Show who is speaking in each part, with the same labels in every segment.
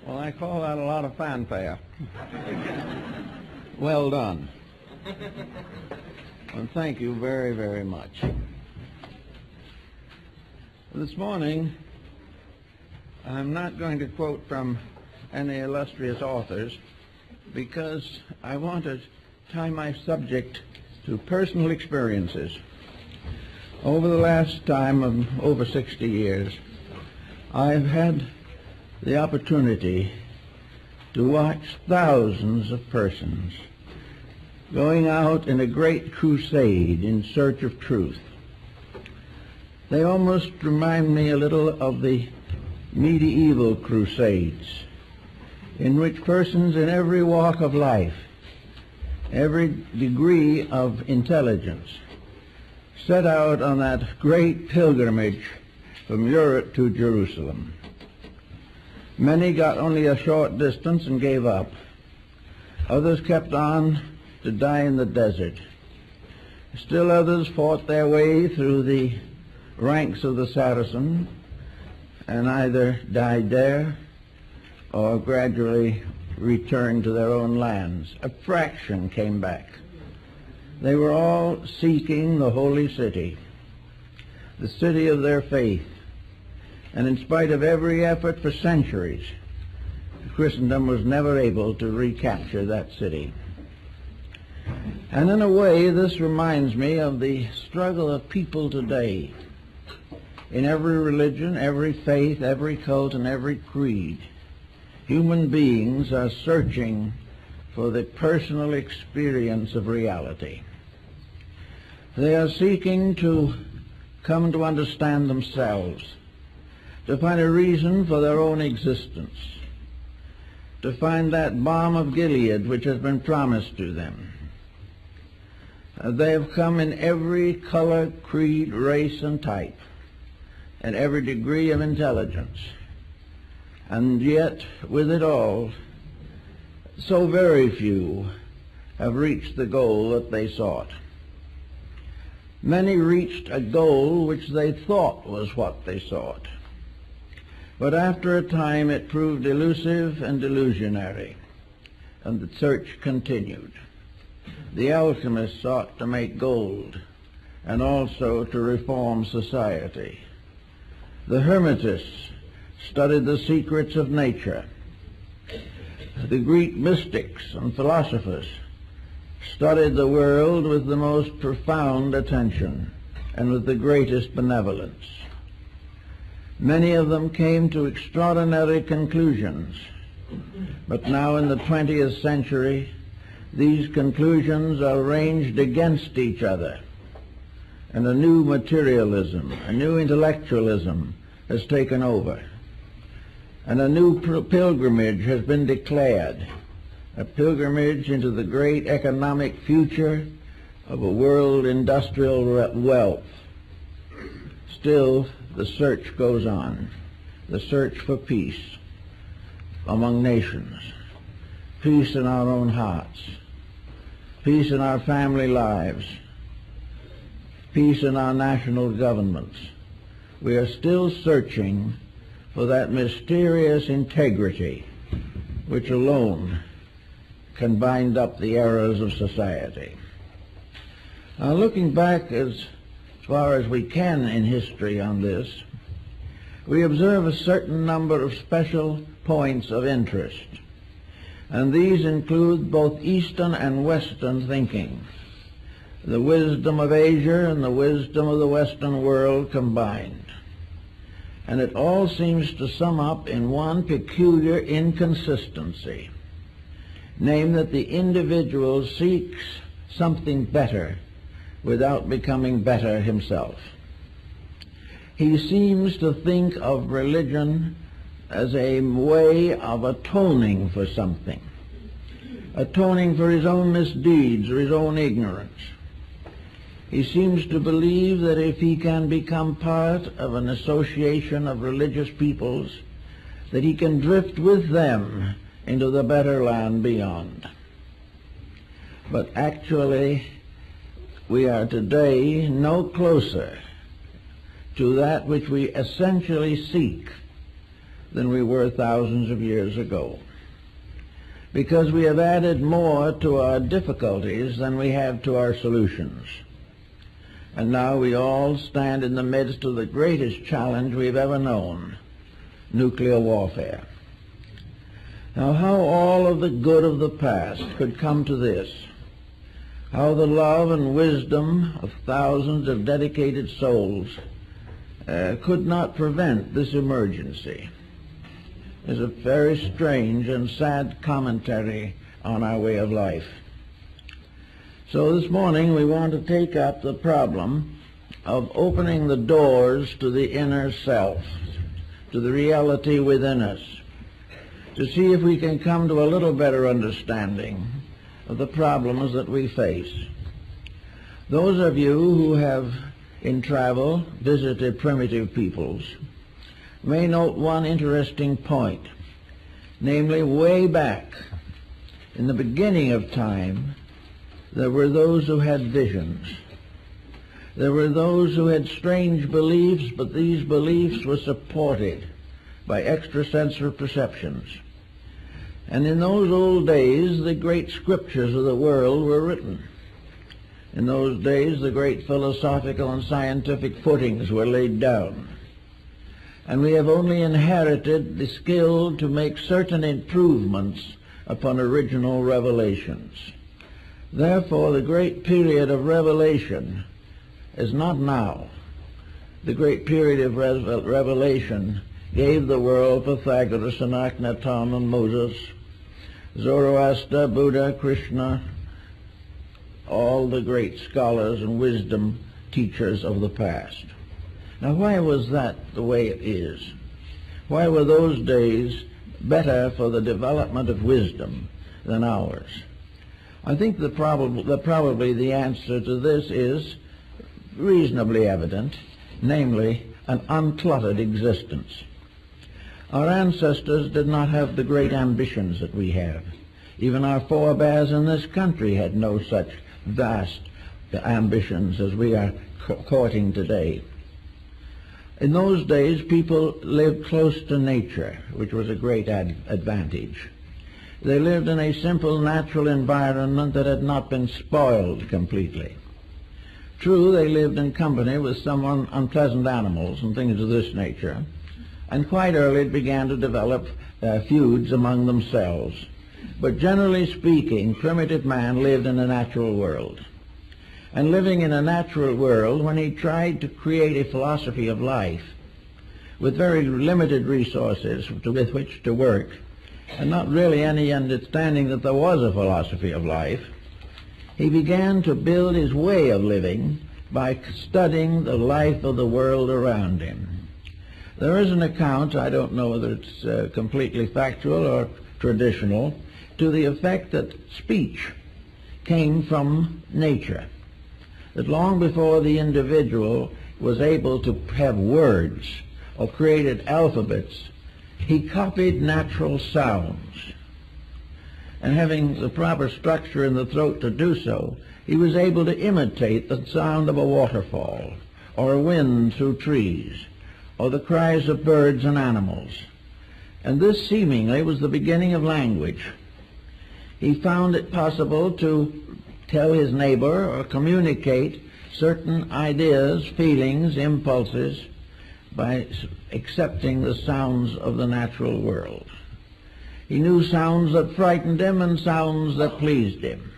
Speaker 1: Well, I call that a lot of fanfare. Well done. And thank you very, very much. This morning, I'm not going to quote from any illustrious authors because I want to tie my subject to personal experiences. Over the last time of over 60 years, I've had the opportunity to watch thousands of persons going out in a great crusade in search of truth. They almost remind me a little of the medieval crusades, in which persons in every walk of life, every degree of intelligence, set out on that great pilgrimage from Europe to Jerusalem. Many got only a short distance and gave up. Others kept on to die in the desert. Still others fought their way through the ranks of the Saracen and either died there or gradually returned to their own lands. A fraction came back. They were all seeking the holy city, the city of their faith. And in spite of every effort for centuries, Christendom was never able to recapture that city. And in a way, this reminds me of the struggle of people today. In every religion, every faith, every cult, and every creed, human beings are searching for the personal experience of reality. They are seeking to come to understand themselves, to find a reason for their own existence, to find that balm of Gilead which has been promised to them. They have come in every color, creed, race, and type, and every degree of intelligence. And yet, with it all, so very few have reached the goal that they sought. Many reached a goal which they thought was what they sought. But after a time it proved elusive and illusionary, and the search continued. The alchemists sought to make gold and also to reform society. The Hermetists studied the secrets of nature. The Greek mystics and philosophers studied the world with the most profound attention and with the greatest benevolence. Many of them came to extraordinary conclusions, but now in the 20th century, these conclusions are ranged against each other, and a new materialism, a new intellectualism has taken over, and a new pilgrimage has been declared, a pilgrimage into the great economic future of a world industrial wealth. Still, the search goes on, the search for peace among nations, peace in our own hearts, peace in our family lives, peace in our national governments. We are still searching for that mysterious integrity which alone can bind up the errors of society. Now, looking back as far as we can in history on this, we observe a certain number of special points of interest, and these include both Eastern and Western thinking, the wisdom of Asia and the wisdom of the Western world combined. And it all seems to sum up in one peculiar inconsistency, namely that the individual seeks something better without becoming better himself. He seems to think of religion as a way of atoning for something, atoning for his own misdeeds or his own ignorance. He seems to believe that if he can become part of an association of religious peoples, that he can drift with them into the better land beyond. But actually, we are today no closer to that which we essentially seek than we were thousands of years ago, because we have added more to our difficulties than we have to our solutions. And now we all stand in the midst of the greatest challenge we've ever known, nuclear warfare. Now, how all of the good of the past could come to this, how the love and wisdom of thousands of dedicated souls could not prevent this emergency, is a very strange and sad commentary on our way of life. So this morning we want to take up the problem of opening the doors to the inner self, to the reality within us, to see if we can come to a little better understanding of the problems that we face. Those of you who have in travel visited primitive peoples may note one interesting point, namely, way back in the beginning of time, there were those who had visions. There were those who had strange beliefs, but these beliefs were supported by extrasensory perceptions. And in those old days, the great scriptures of the world were written. In those days, the great philosophical and scientific footings were laid down. And we have only inherited the skill to make certain improvements upon original revelations. Therefore, the great period of revelation is not now. The great period of revelation gave the world Pythagoras and Akhenaton and Moses, Zoroaster, Buddha, Krishna, all the great scholars and wisdom teachers of the past. Now, why was that the way it is? Why were those days better for the development of wisdom than ours? I think probably the answer to this is reasonably evident, namely an uncluttered existence. Our ancestors did not have the great ambitions that we have. Even our forebears in this country had no such vast ambitions as we are courting today. In those days, people lived close to nature, which was a great advantage. They lived in a simple natural environment that had not been spoiled completely. True, they lived in company with some unpleasant animals and things of this nature, and quite early it began to develop feuds among themselves. But generally speaking, primitive man lived in a natural world. And living in a natural world, when he tried to create a philosophy of life with very limited resources with which to work, and not really any understanding that there was a philosophy of life, he began to build his way of living by studying the life of the world around him. There is an account, I don't know whether it's completely factual or traditional, to the effect that speech came from nature. That long before the individual was able to have words or created alphabets, he copied natural sounds. And having the proper structure in the throat to do so, he was able to imitate the sound of a waterfall, or a wind through trees, or the cries of birds and animals. And this seemingly was the beginning of language. He found it possible to tell his neighbor or communicate certain ideas, feelings, impulses by accepting the sounds of the natural world. He knew sounds that frightened him and sounds that pleased him.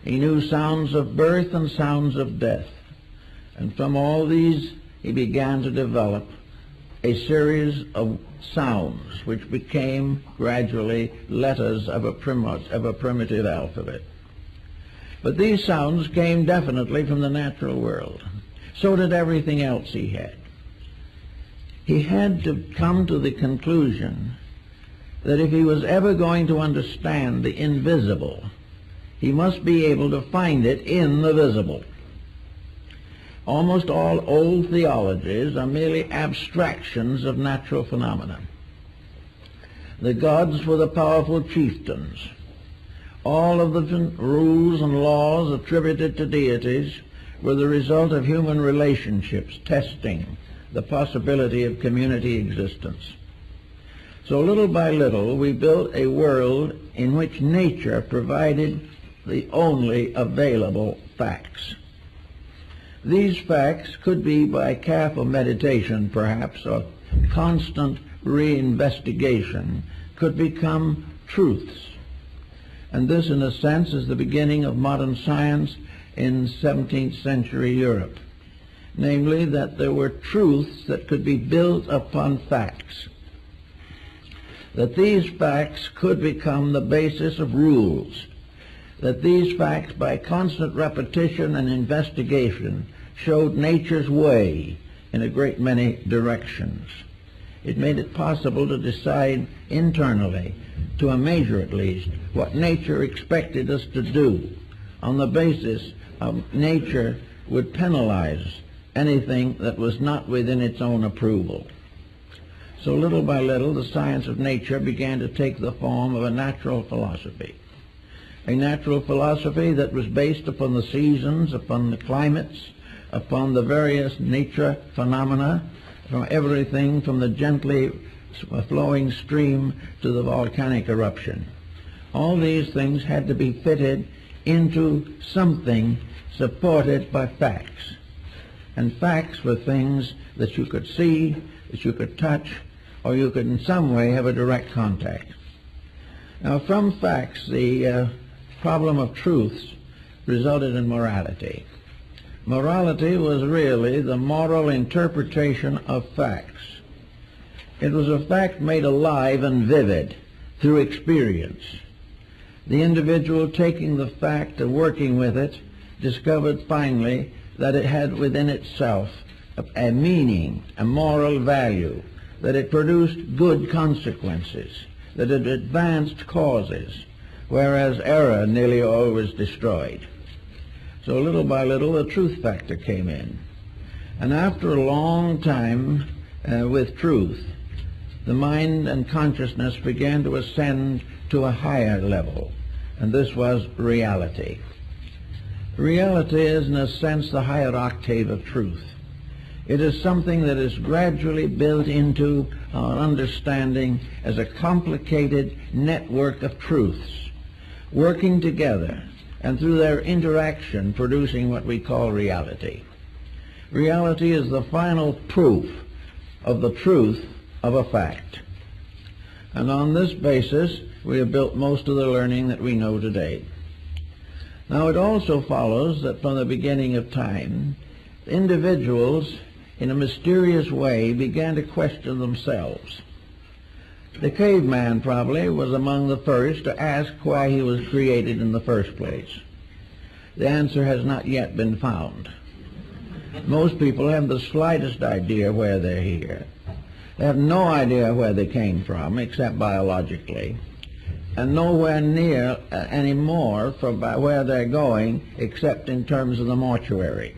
Speaker 1: He knew sounds of birth and sounds of death. And from all these he began to develop a series of sounds which became gradually letters of a primitive alphabet. But these sounds came definitely from the natural world. So did everything else he had. He had to come to the conclusion that if he was ever going to understand the invisible, he must be able to find it in the visible. Almost all old theologies are merely abstractions of natural phenomena. The gods were the powerful chieftains. All of the rules and laws attributed to deities were the result of human relationships testing the possibility of community existence. So little by little, we built a world in which nature provided the only available facts. These facts could be, by careful meditation perhaps, or constant reinvestigation, could become truths. And this, in a sense, is the beginning of modern science in 17th century Europe. Namely, that there were truths that could be built upon facts. That these facts could become the basis of rules. That these facts, by constant repetition and investigation, showed nature's way in a great many directions. It made it possible to decide internally, to a measure at least, what nature expected us to do. On the basis of nature would penalize anything that was not within its own approval. So little by little, the science of nature began to take the form of a natural philosophy. A natural philosophy that was based upon the seasons, upon the climates, upon the various nature phenomena, from everything from the gently flowing stream to the volcanic eruption. All these things had to be fitted into something supported by facts. And facts were things that you could see, that you could touch, or you could in some way have a direct contact. Now, from facts, the problem of truths resulted in morality. Morality was really the moral interpretation of facts. It was a fact made alive and vivid through experience. The individual taking the fact and working with it discovered finally that it had within itself a meaning, a moral value, that it produced good consequences, that it advanced causes, whereas error nearly always destroyed. So little by little the truth factor came in. And after a long time with truth, the mind and consciousness began to ascend to a higher level, and this was reality. Reality is, in a sense, the higher octave of truth. It is something that is gradually built into our understanding as a complicated network of truths, working together, and through their interaction producing what we call reality. Reality is the final proof of the truth of a fact. And on this basis, we have built most of the learning that we know today. Now, it also follows that from the beginning of time, individuals in a mysterious way began to question themselves. The caveman probably was among the first to ask why he was created in the first place. The answer has not yet been found. Most people have the slightest idea where they're here. They have no idea where they came from, except biologically, and nowhere near anymore from where they're going, except in terms of the mortuary.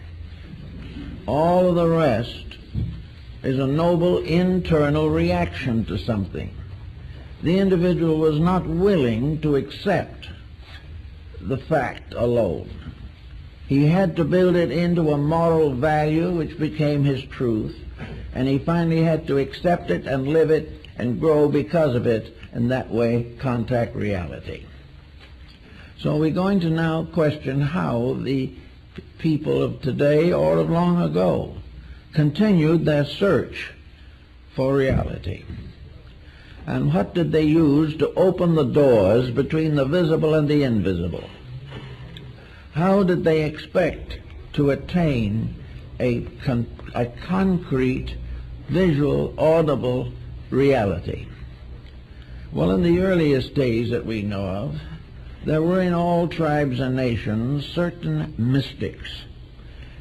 Speaker 1: All of the rest is a noble internal reaction to something. The individual was not willing to accept the fact alone. He had to build it into a moral value which became his truth, and he finally had to accept it and live it and grow because of it, and that way contact reality. So we're going to now question how the people of today or of long ago continued their search for reality. And what did they use to open the doors between the visible and the invisible? How did they expect to attain a concrete, visual, audible reality? Well, in the earliest days that we know of, there were in all tribes and nations certain mystics.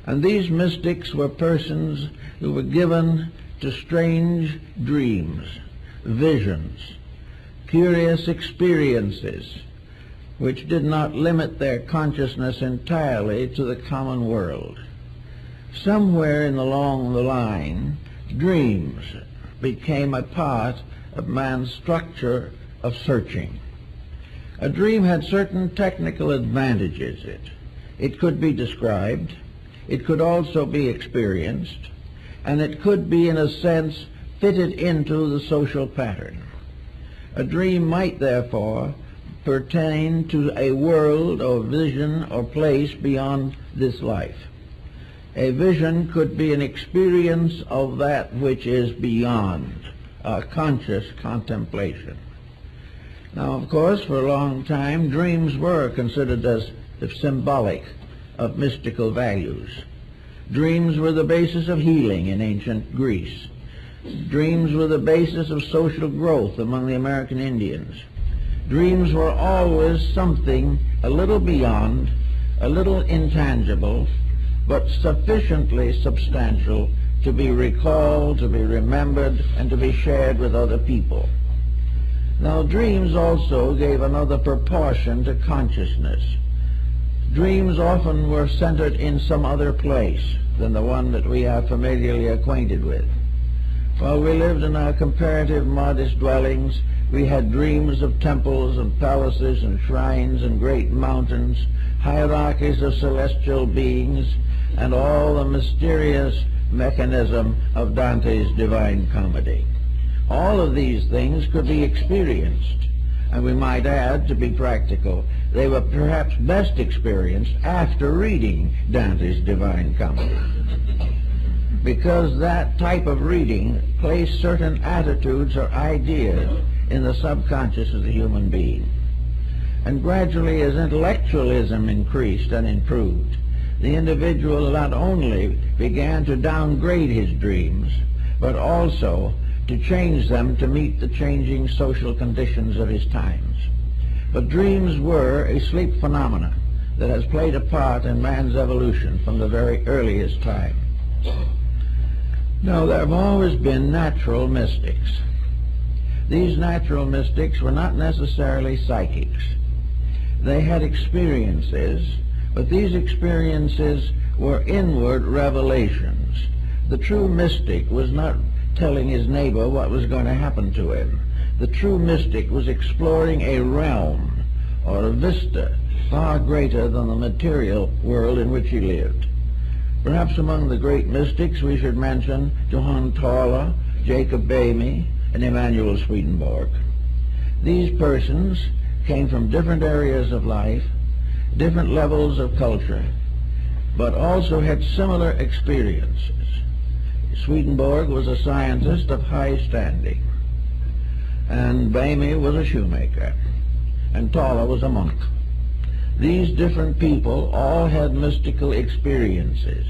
Speaker 1: And these mystics were persons who were given to strange dreams, visions, curious experiences, which did not limit their consciousness entirely to the common world. Somewhere along the line, dreams became a part of man's structure of searching. A dream had certain technical advantages. It could be described, it could also be experienced, and it could be, in a sense, fitted into the social pattern. A dream might, therefore, pertain to a world or vision or place beyond this life. A vision could be an experience of that which is beyond, a conscious contemplation. Now, of course, for a long time, dreams were considered as symbolic of mystical values. Dreams were the basis of healing in ancient Greece. Dreams were the basis of social growth among the American Indians. Dreams were always something a little beyond, a little intangible, but sufficiently substantial to be recalled, to be remembered, and to be shared with other people. Now, dreams also gave another proportion to consciousness. Dreams often were centered in some other place than the one that we are familiarly acquainted with. While we lived in our comparative modest dwellings, we had dreams of temples and palaces and shrines and great mountains, hierarchies of celestial beings, and all the mysterious mechanism of Dante's Divine Comedy. All of these things could be experienced, and we might add, to be practical, they were perhaps best experienced after reading Dante's Divine Comedy, because that type of reading placed certain attitudes or ideas in the subconscious of the human being. And gradually, as intellectualism increased and improved, the individual not only began to downgrade his dreams, but also to change them to meet the changing social conditions of his times. But dreams were a sleep phenomena that has played a part in man's evolution from the very earliest time. Now, there have always been natural mystics. These natural mystics were not necessarily psychics. They had experiences, but these experiences were inward revelations. The true mystic was not telling his neighbor what was going to happen to him. The true mystic was exploring a realm or a vista far greater than the material world in which he lived. Perhaps among the great mystics we should mention Johann Tauler, Jacob Boehme, and Emanuel Swedenborg. These persons came from different areas of life, different levels of culture, but also had similar experiences. Swedenborg was a scientist of high standing, and Boehme was a shoemaker, and Tauler was a monk. These different people all had mystical experiences,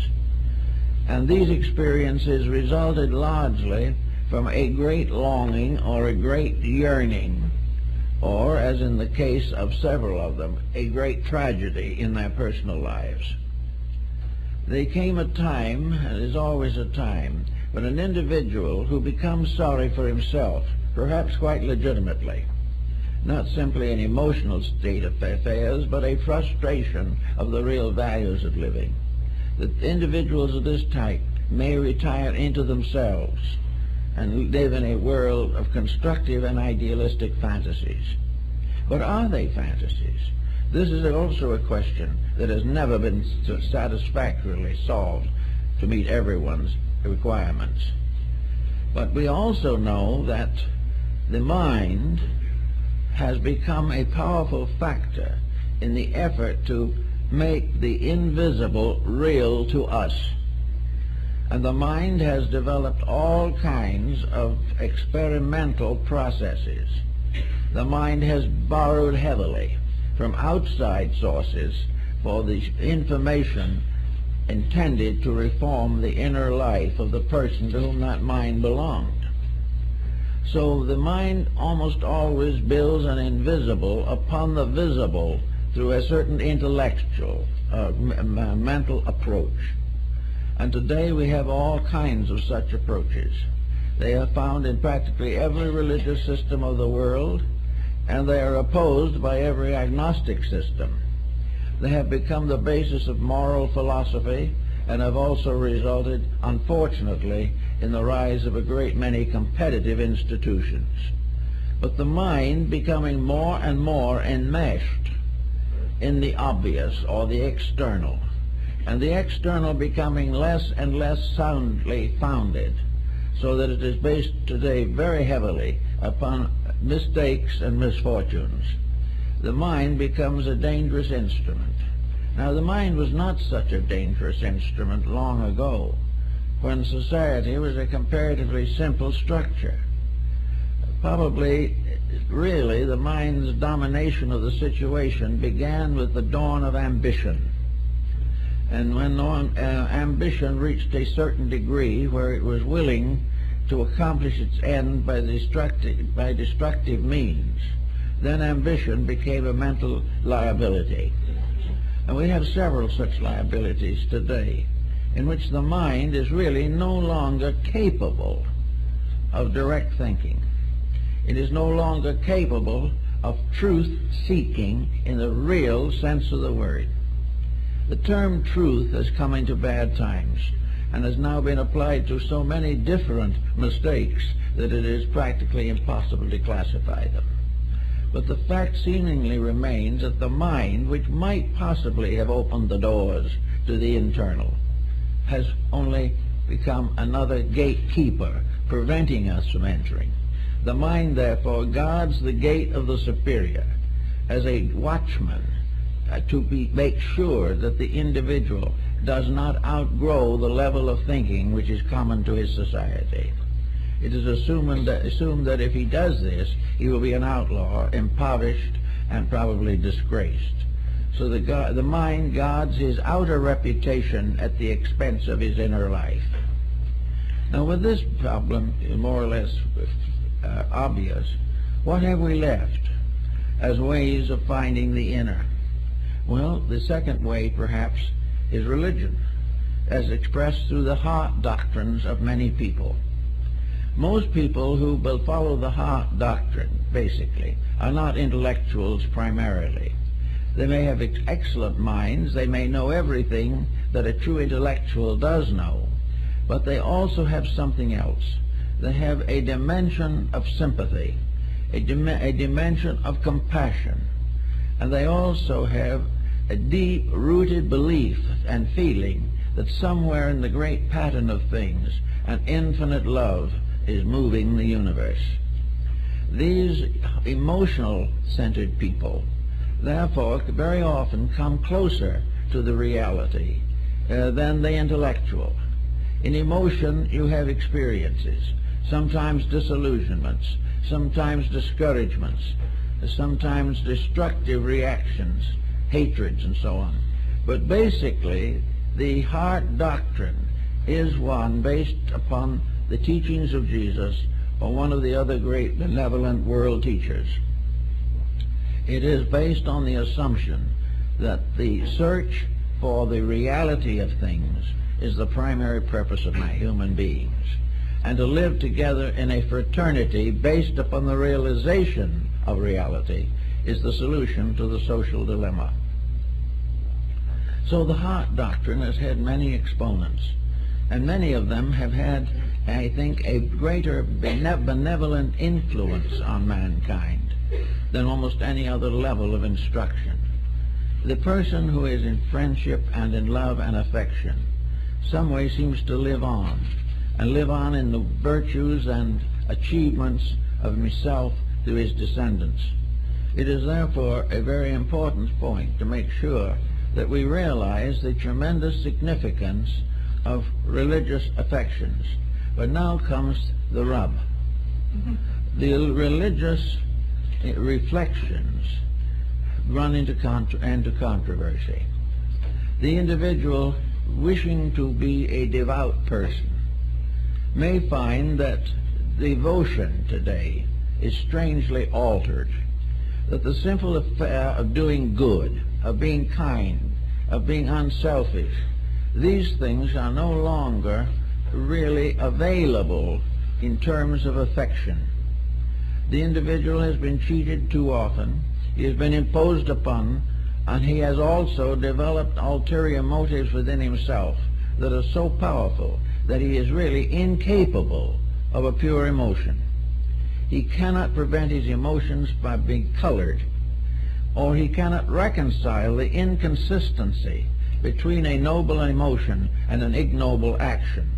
Speaker 1: and these experiences resulted largely from a great longing or a great yearning, or, as in the case of several of them, a great tragedy in their personal lives. There came a time, and there's always a time, when an individual who becomes sorry for himself, perhaps quite legitimately, not simply an emotional state of affairs, but a frustration of the real values of living. The individuals of this type may retire into themselves and live in a world of constructive and idealistic fantasies. But are they fantasies? This is also a question that has never been satisfactorily solved to meet everyone's requirements. But we also know that the mind has become a powerful factor in the effort to make the invisible real to us. And the mind has developed all kinds of experimental processes. The mind has borrowed heavily from outside sources for the information intended to reform the inner life of the person to whom that mind belonged. So the mind almost always builds an invisible upon the visible through a certain intellectual, mental approach. And today we have all kinds of such approaches. They are found in practically every religious system of the world, and they are opposed by every agnostic system. They have become the basis of moral philosophy and have also resulted, unfortunately, in the rise of a great many competitive institutions. But the mind becoming more and more enmeshed in the obvious or the external, and the external becoming less and less soundly founded, so that it is based today very heavily upon mistakes and misfortunes, the mind becomes a dangerous instrument. Now, the mind was not such a dangerous instrument long ago, when society was a comparatively simple structure. Probably, really, the mind's domination of the situation began with the dawn of ambition. And when ambition reached a certain degree where it was willing to accomplish its end by destructive means, then ambition became a mental liability. And we have several such liabilities today, in which the mind is really no longer capable of direct thinking. It is no longer capable of truth-seeking in the real sense of the word. The term truth has come into bad times and has now been applied to so many different mistakes that it is practically impossible to classify them. But the fact seemingly remains that the mind, which might possibly have opened the doors to the internal, has only become another gatekeeper, preventing us from entering. The mind, therefore, guards the gate of the superior as a watchman to make sure that the individual does not outgrow the level of thinking which is common to his society. It is assumed that if he does this, he will be an outlaw, impoverished, and probably disgraced. So the mind guards his outer reputation at the expense of his inner life. Now, with this problem more or less obvious, what have we left as ways of finding the inner? Well, the second way, perhaps, is religion, as expressed through the heart doctrines of many people. Most people who will follow the heart doctrine, basically, are not intellectuals primarily. They may have excellent minds, they may know everything that a true intellectual does know, but they also have something else. They have a dimension of sympathy, a dimension of compassion, and they also have a deep-rooted belief and feeling that somewhere in the great pattern of things, an infinite love is moving the universe. These emotional-centered people, therefore, very often come closer to the reality than the intellectual. In emotion, you have experiences, sometimes disillusionments, sometimes discouragements, sometimes destructive reactions, hatreds, and so on. But basically, the heart doctrine is one based upon the teachings of Jesus or one of the other great benevolent world teachers. It is based on the assumption that the search for the reality of things is the primary purpose of human beings, and to live together in a fraternity based upon the realization of reality is the solution to the social dilemma. So the heart doctrine has had many exponents, and many of them have had, I think, a greater benevolent influence on mankind than almost any other level of instruction. The person who is in friendship and in love and affection some way seems to live on, and live on in the virtues and achievements of himself through his descendants. It is therefore a very important point to make sure that we realize the tremendous significance of religious affections. But now comes the rub. The religious reflections run into controversy. The individual wishing to be a devout person may find that devotion today is strangely altered, that the simple affair of doing good, of being kind, of being unselfish, these things are no longer really available in terms of affection. The individual has been cheated too often, he has been imposed upon, and he has also developed ulterior motives within himself that are so powerful that he is really incapable of a pure emotion. He cannot prevent his emotions by being colored, or he cannot reconcile the inconsistency between a noble emotion and an ignoble action.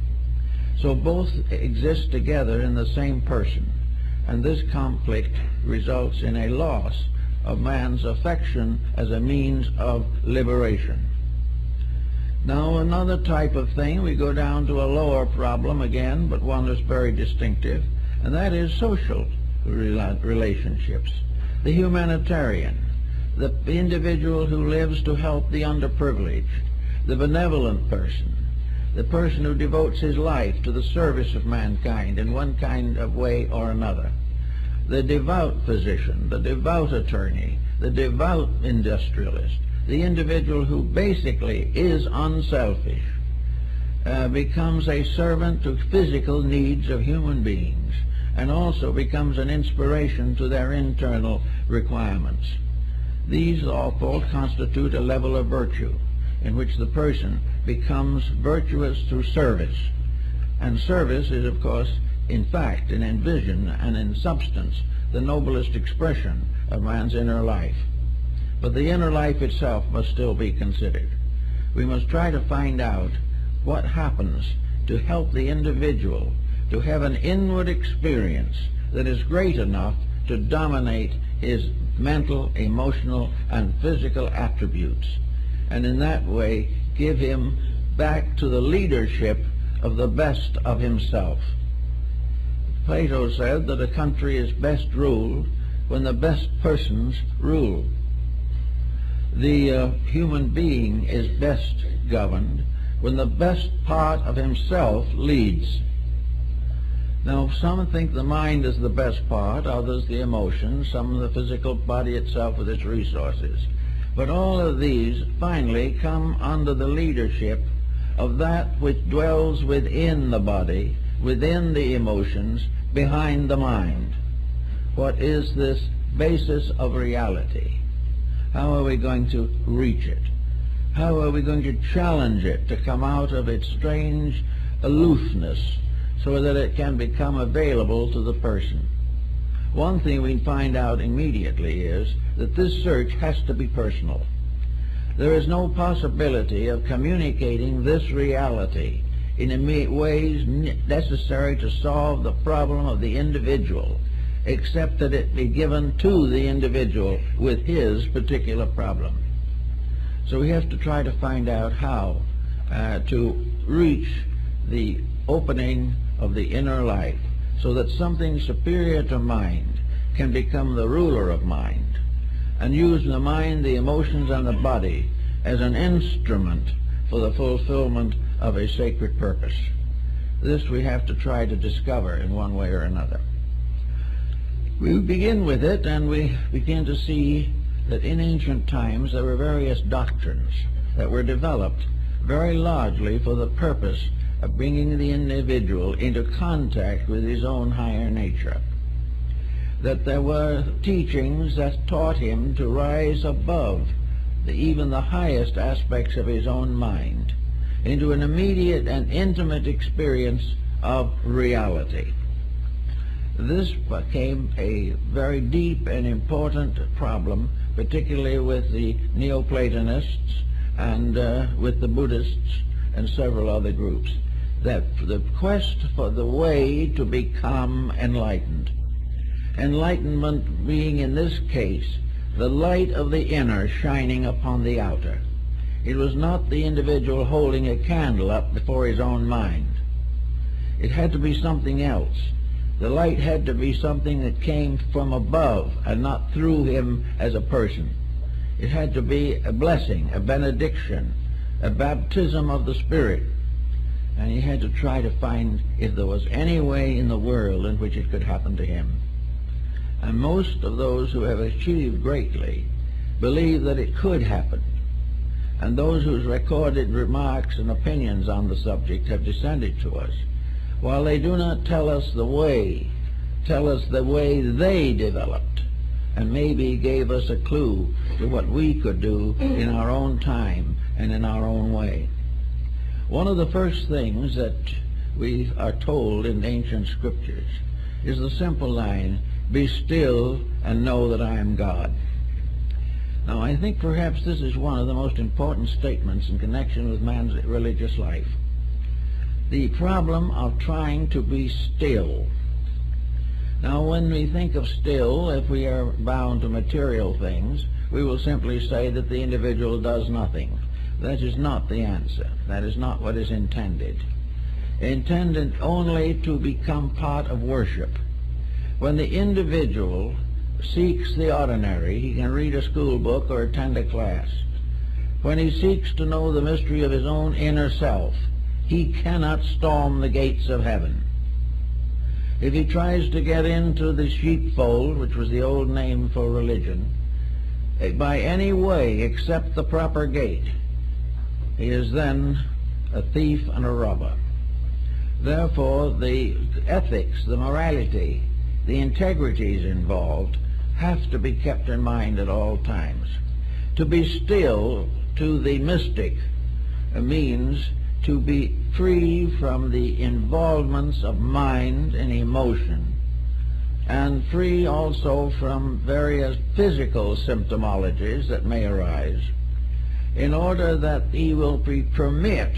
Speaker 1: So both exist together in the same person, and this conflict results in a loss of man's affection as a means of liberation. Now another type of thing, we go down to a lower problem again, but one that's very distinctive, and that is social relationships. The humanitarian, the individual who lives to help the underprivileged, the benevolent person, the person who devotes his life to the service of mankind in one kind of way or another, the devout physician, the devout attorney, the devout industrialist, the individual who basically is unselfish, becomes a servant to physical needs of human beings, and also becomes an inspiration to their internal requirements. These all constitute a level of virtue in which the person becomes virtuous through service. And service is, of course, in fact, and in vision and in substance, the noblest expression of man's inner life. But the inner life itself must still be considered. We must try to find out what happens to help the individual to have an inward experience that is great enough to dominate his mental, emotional, and physical attributes, and in that way give him back to the leadership of the best of himself. Plato said that a country is best ruled when the best persons rule. The human being is best governed when the best part of himself leads. Now, some think the mind is the best part, others the emotions, some the physical body itself with its resources. But all of these finally come under the leadership of that which dwells within the body, within the emotions, behind the mind. What is this basis of reality? How are we going to reach it? How are we going to challenge it to come out of its strange aloofness so that it can become available to the person? One thing we find out immediately is that this search has to be personal. There is no possibility of communicating this reality in ways necessary to solve the problem of the individual, except that it be given to the individual with his particular problem. So we have to try to find out how to reach the opening of the inner life so that something superior to mind can become the ruler of mind, and use the mind, the emotions, and the body as an instrument for the fulfillment of a sacred purpose. This we have to try to discover in one way or another. We begin with it, and we begin to see that in ancient times there were various doctrines that were developed very largely for the purpose of bringing the individual into contact with his own higher nature. That there were teachings that taught him to rise above even the highest aspects of his own mind into an immediate and intimate experience of reality. This became a very deep and important problem, particularly with the Neoplatonists and with the Buddhists and several other groups, that the quest for the way to become enlightened. Enlightenment being, in this case, the light of the inner shining upon the outer. It was not the individual holding a candle up before his own mind. It had to be something else. The light had to be something that came from above and not through him as a person. It had to be a blessing, a benediction, a baptism of the Spirit. And he had to try to find if there was any way in the world in which it could happen to him. And most of those who have achieved greatly believe that it could happen. And those whose recorded remarks and opinions on the subject have descended to us, while they do not tell us the way they developed, and maybe gave us a clue to what we could do in our own time and in our own way. One of the first things that we are told in ancient scriptures is the simple line, "Be still and know that I am God." Now, I think perhaps this is one of the most important statements in connection with man's religious life. The problem of trying to be still. Now, when we think of still, if we are bound to material things, we will simply say that the individual does nothing. That is not the answer. That is not what is intended. Intended only to become part of worship. When the individual seeks the ordinary, he can read a school book or attend a class. When he seeks to know the mystery of his own inner self, he cannot storm the gates of heaven. If he tries to get into the sheepfold, which was the old name for religion, by any way except the proper gate, he is then a thief and a robber. Therefore, the ethics, the morality, the integrities involved have to be kept in mind at all times. To be still to the mystic means to be free from the involvements of mind and emotion, and free also from various physical symptomologies that may arise, in order that he will permit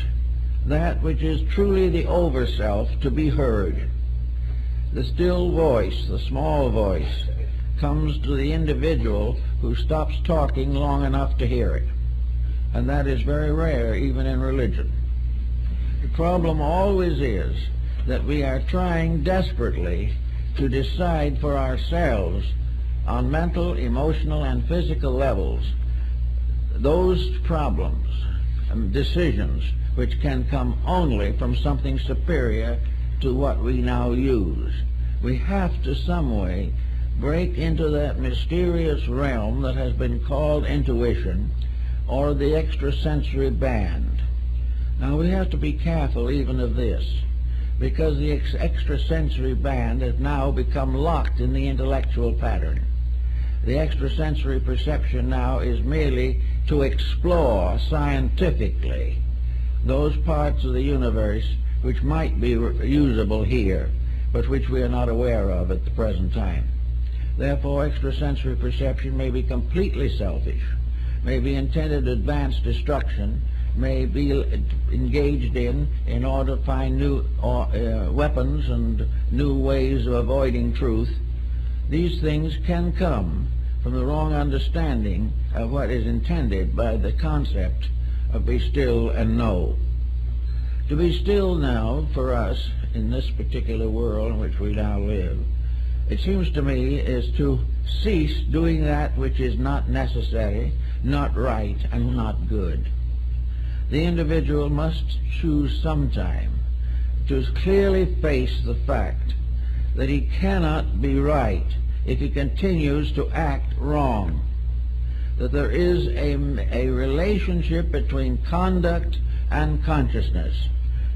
Speaker 1: that which is truly the over-self to be heard. The still voice, the small voice, comes to the individual who stops talking long enough to hear it. And that is very rare, even in religion. The problem always is that we are trying desperately to decide for ourselves on mental, emotional, and physical levels those problems and decisions which can come only from something superior to what we now use. We have to some way break into that mysterious realm that has been called intuition or the extrasensory band. Now, we have to be careful even of this, because the extrasensory band has now become locked in the intellectual pattern. The extrasensory perception now is merely to explore scientifically those parts of the universe which might be usable here, but which we are not aware of at the present time. Therefore, extrasensory perception may be completely selfish, may be intended to advance destruction, may be engaged in order to find new weapons and new ways of avoiding truth. These things can come from the wrong understanding of what is intended by the concept of be still and know. To be still now, for us, in this particular world in which we now live, it seems to me, is to cease doing that which is not necessary, not right, and not good. The individual must choose sometime to clearly face the fact that he cannot be right if he continues to act wrong, that there is a relationship between conduct and consciousness.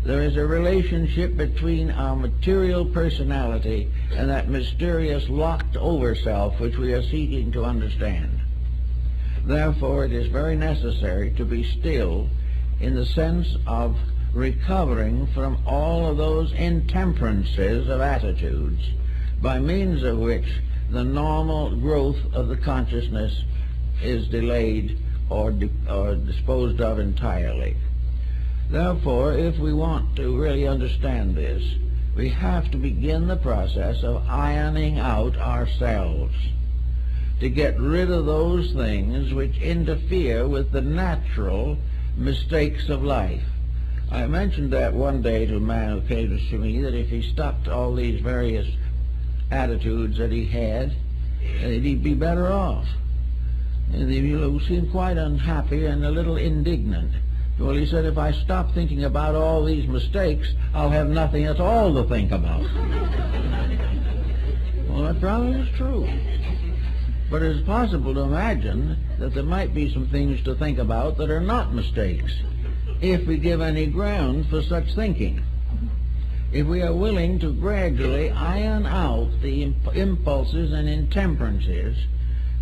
Speaker 1: There is a relationship between our material personality and that mysterious locked over self which we are seeking to understand. Therefore, it is very necessary to be still in the sense of recovering from all of those intemperances of attitudes by means of which the normal growth of the consciousness is delayed or disposed of entirely. Therefore, if we want to really understand this, we have to begin the process of ironing out ourselves, to get rid of those things which interfere with the natural mistakes of life. I mentioned that one day to a man who came to me, that if he stopped all these various attitudes that he had, he'd be better off. And he seemed quite unhappy and a little indignant. Well, he said, if I stop thinking about all these mistakes, I'll have nothing at all to think about. Well, that probably is true. But it's possible to imagine that there might be some things to think about that are not mistakes, if we give any ground for such thinking. If we are willing to gradually iron out the impulses and intemperances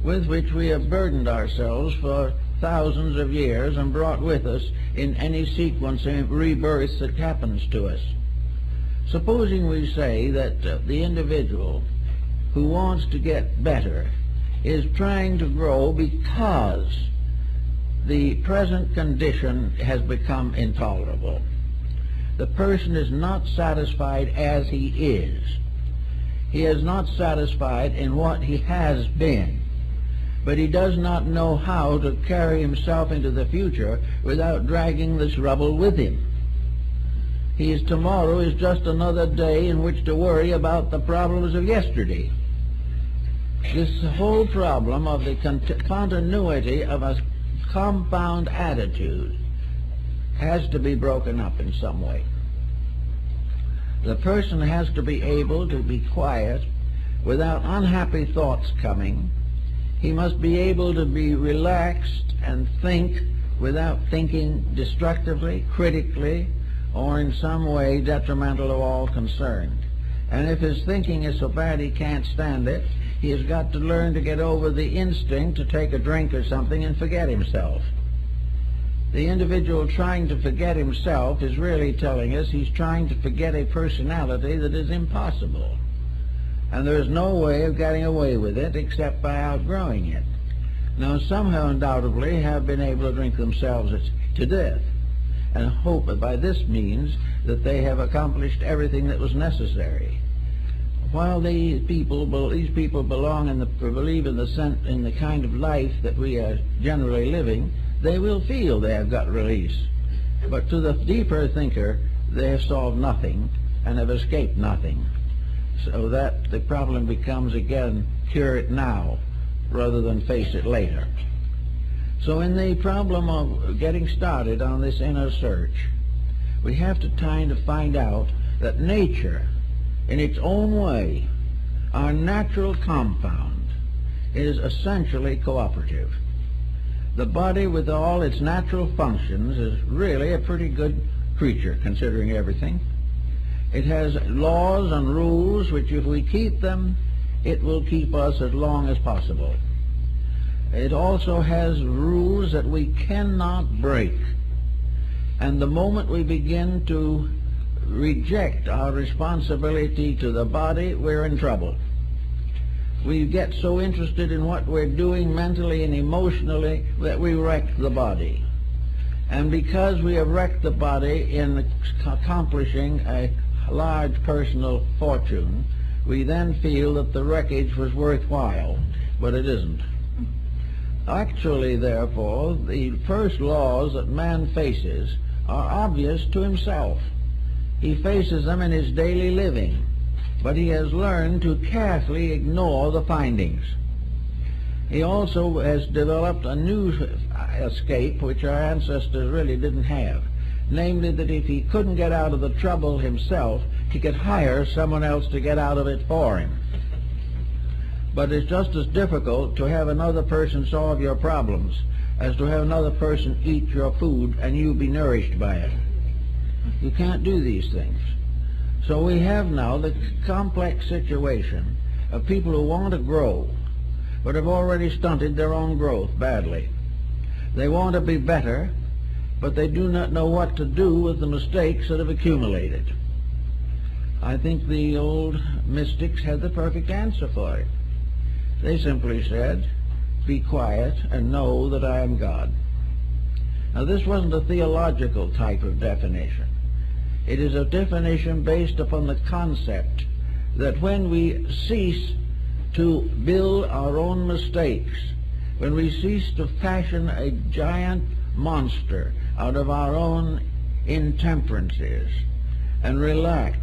Speaker 1: with which we have burdened ourselves for thousands of years and brought with us in any sequence of rebirths that happens to us. Supposing we say that the individual who wants to get better is trying to grow because the present condition has become intolerable. The person is not satisfied as he is. He is not satisfied in what he has been, but he does not know how to carry himself into the future without dragging this rubble with him. Tomorrow is just another day in which to worry about the problems of yesterday. This whole problem of the continuity of a compound attitude has to be broken up in some way. The person has to be able to be quiet without unhappy thoughts coming. He must be able to be relaxed and think without thinking destructively, critically, or in some way detrimental to all concerned. And if his thinking is so bad he can't stand it, he has got to learn to get over the instinct to take a drink or something and forget himself. The individual trying to forget himself is really telling us he's trying to forget a personality that is impossible. And there is no way of getting away with it except by outgrowing it. Now, some have undoubtedly have been able to drink themselves to death, and hope that by this means that they have accomplished everything that was necessary. While these people belong in believe in the kind of life that we are generally living, they will feel they have got release. But to the deeper thinker, they have solved nothing and have escaped nothing. So that the problem becomes again, cure it now rather than face it later. So in the problem of getting started on this inner search, we have to try to find out that nature, in its own way, our natural compound, is essentially cooperative. The body, with all its natural functions, is really a pretty good creature, considering everything. It has laws and rules which, if we keep them, it will keep us as long as possible. It also has rules that we cannot break. And the moment we begin to reject our responsibility to the body, we're in trouble. We get so interested in what we're doing mentally and emotionally that we wreck the body. And because we have wrecked the body in accomplishing a large personal fortune, we then feel that the wreckage was worthwhile, but it isn't. Actually, therefore, the first laws that man faces are obvious to himself. He faces them in his daily living, but he has learned to carefully ignore the findings. He also has developed a new escape which our ancestors really didn't have, namely that if he couldn't get out of the trouble himself, he could hire someone else to get out of it for him. But it's just as difficult to have another person solve your problems as to have another person eat your food and you be nourished by it. You can't do these things. So we have now the complex situation of people who want to grow, but have already stunted their own growth badly. They want to be better, but they do not know what to do with the mistakes that have accumulated. I think the old mystics had the perfect answer for it. They simply said, "Be quiet and know that I am God." Now, this wasn't a theological type of definition. It is a definition based upon the concept that when we cease to build our own mistakes, when we cease to fashion a giant monster out of our own intemperances and relax,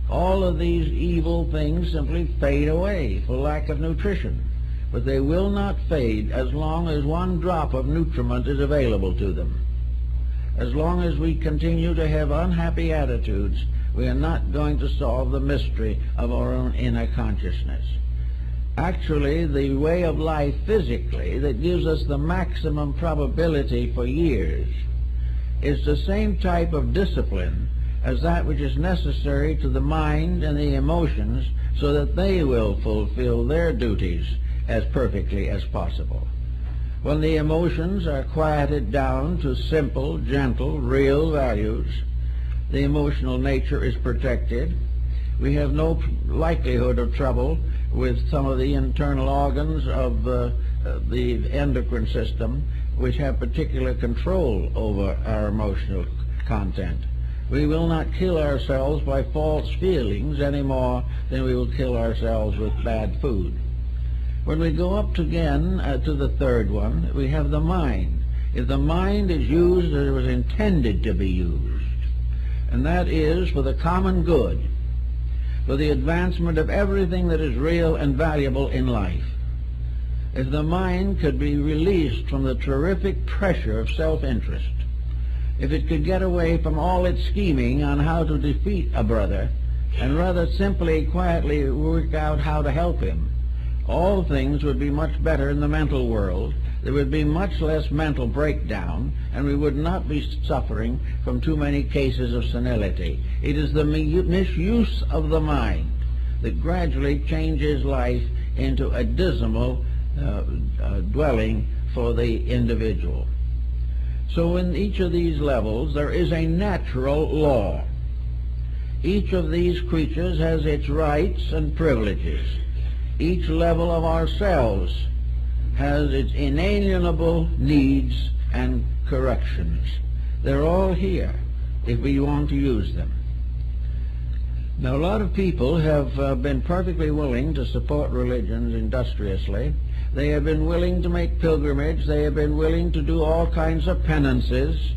Speaker 1: all of these evil things simply fade away for lack of nutrition. But they will not fade as long as one drop of nutriment is available to them. As long as we continue to have unhappy attitudes, we are not going to solve the mystery of our own inner consciousness. Actually, the way of life physically that gives us the maximum probability for years is the same type of discipline as that which is necessary to the mind and the emotions so that they will fulfill their duties as perfectly as possible. When the emotions are quieted down to simple, gentle, real values, the emotional nature is protected. We have no likelihood of trouble with some of the internal organs of the endocrine system, which have particular control over our emotional content. We will not kill ourselves by false feelings any more than we will kill ourselves with bad food. When we go up again to the third one, we have the mind. If the mind is used as it was intended to be used, and that is for the common good, for the advancement of everything that is real and valuable in life, if the mind could be released from the terrific pressure of self-interest, if it could get away from all its scheming on how to defeat a brother, and rather simply, quietly work out how to help him, all things would be much better in the mental world. There would be much less mental breakdown, and we would not be suffering from too many cases of senility. It is the misuse of the mind that gradually changes life into a dismal dwelling for the individual. So in each of these levels there is a natural law. Each of these creatures has its rights and privileges. Each level of ourselves has its inalienable needs and corrections. They're all here if we want to use them. Now, a lot of people have been perfectly willing to support religions industriously. They have been willing to make pilgrimage. They have been willing to do all kinds of penances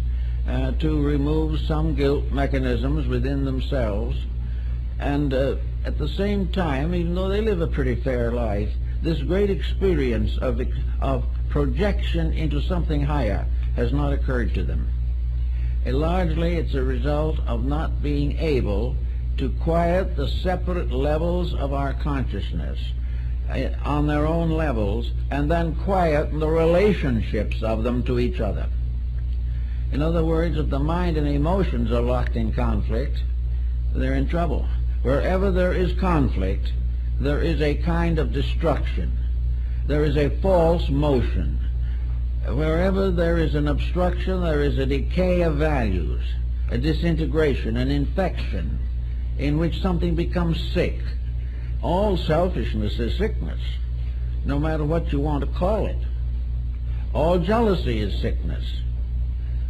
Speaker 1: to remove some guilt mechanisms within themselves. And at the same time, even though they live a pretty fair life, this great experience of projection into something higher has not occurred to them. And largely it's a result of not being able to quiet the separate levels of our consciousness on their own levels, and then quiet the relationships of them to each other. In other words, if the mind and emotions are locked in conflict, they're in trouble. Wherever there is conflict, there is a kind of destruction. There is a false motion. Wherever there is an obstruction, there is a decay of values, a disintegration, an infection, in which something becomes sick. All selfishness is sickness, no matter what you want to call it. All jealousy is sickness.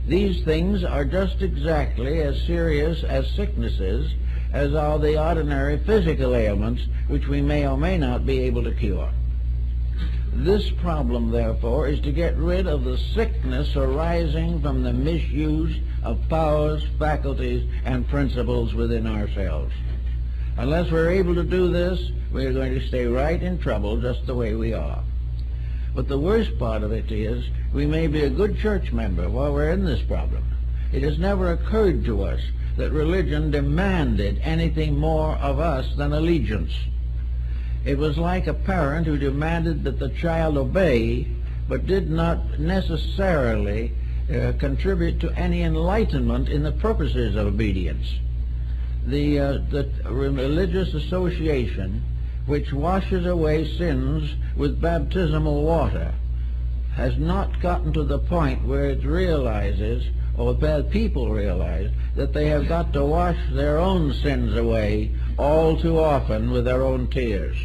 Speaker 1: These things are just exactly as serious as sicknesses as are the ordinary physical ailments which we may or may not be able to cure. This problem, therefore, is to get rid of the sickness arising from the misuse of powers, faculties, and principles within ourselves. Unless we're able to do this, we're going to stay right in trouble just the way we are. But the worst part of it is, we may be a good church member while we're in this problem. It has never occurred to us that religion demanded anything more of us than allegiance. It was like a parent who demanded that the child obey, but did not necessarily contribute to any enlightenment in the purposes of obedience. The religious association which washes away sins with baptismal water has not gotten to the point where it realizes, or bad people realize, that they have got to wash their own sins away all too often with their own tears.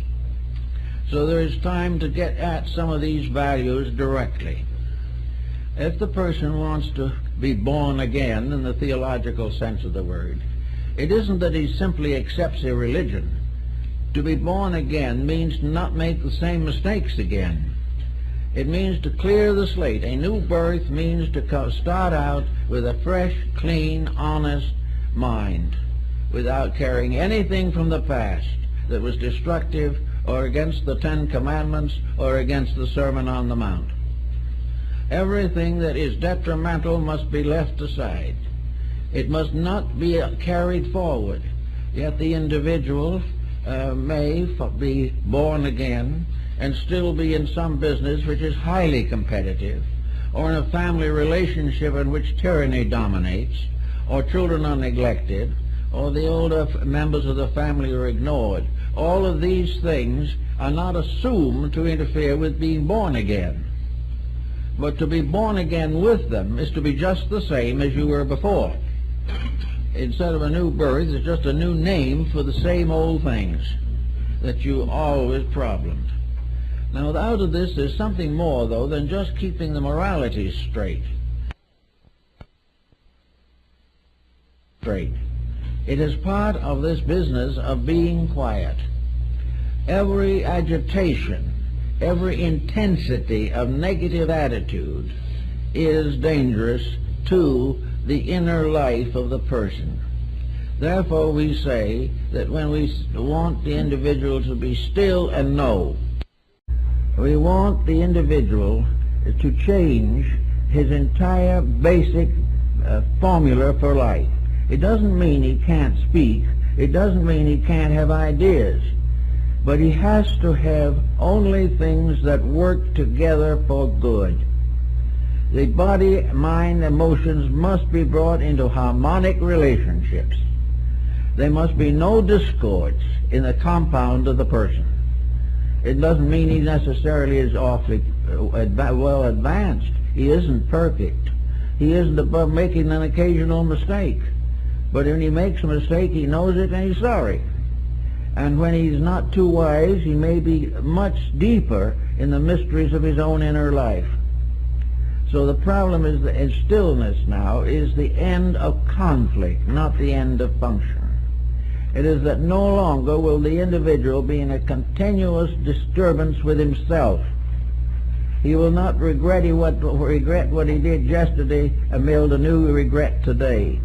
Speaker 1: So there is time to get at some of these values directly. If the person wants to be born again in the theological sense of the word, it isn't that he simply accepts a religion. To be born again means to not make the same mistakes again. It means to clear the slate. A new birth means to start out with a fresh, clean, honest mind, without carrying anything from the past that was destructive or against the Ten Commandments or against the Sermon on the Mount. Everything that is detrimental must be left aside. It must not be carried forward. Yet the individual may be born again and still be in some business which is highly competitive, or in a family relationship in which tyranny dominates, or children are neglected, or the older members of the family are ignored. All of these things are not assumed to interfere with being born again. But to be born again with them is to be just the same as you were before. instead of a new birth, it's just a new name for the same old things that you always problemed. Now, out of this, there's something more, though, than just keeping the moralities straight. It is part of this business of being quiet. Every agitation, every intensity of negative attitude is dangerous to the inner life of the person. Therefore, we say that when we want the individual to be still and know, we want the individual to change his entire basic formula for life. It doesn't mean he can't speak. It doesn't mean he can't have ideas. But he has to have only things that work together for good. The body, mind, emotions must be brought into harmonic relationships. There must be no discords in the compound of the person. It doesn't mean he necessarily is awfully well advanced. He isn't perfect. He isn't above making an occasional mistake. But when he makes a mistake, he knows it and he's sorry. And when he's not too wise, he may be much deeper in the mysteries of his own inner life. So the problem is that in stillness now is the end of conflict, not the end of function. It is that no longer will the individual be in a continuous disturbance with himself. He will not regret what he did yesterday and build a new regret today.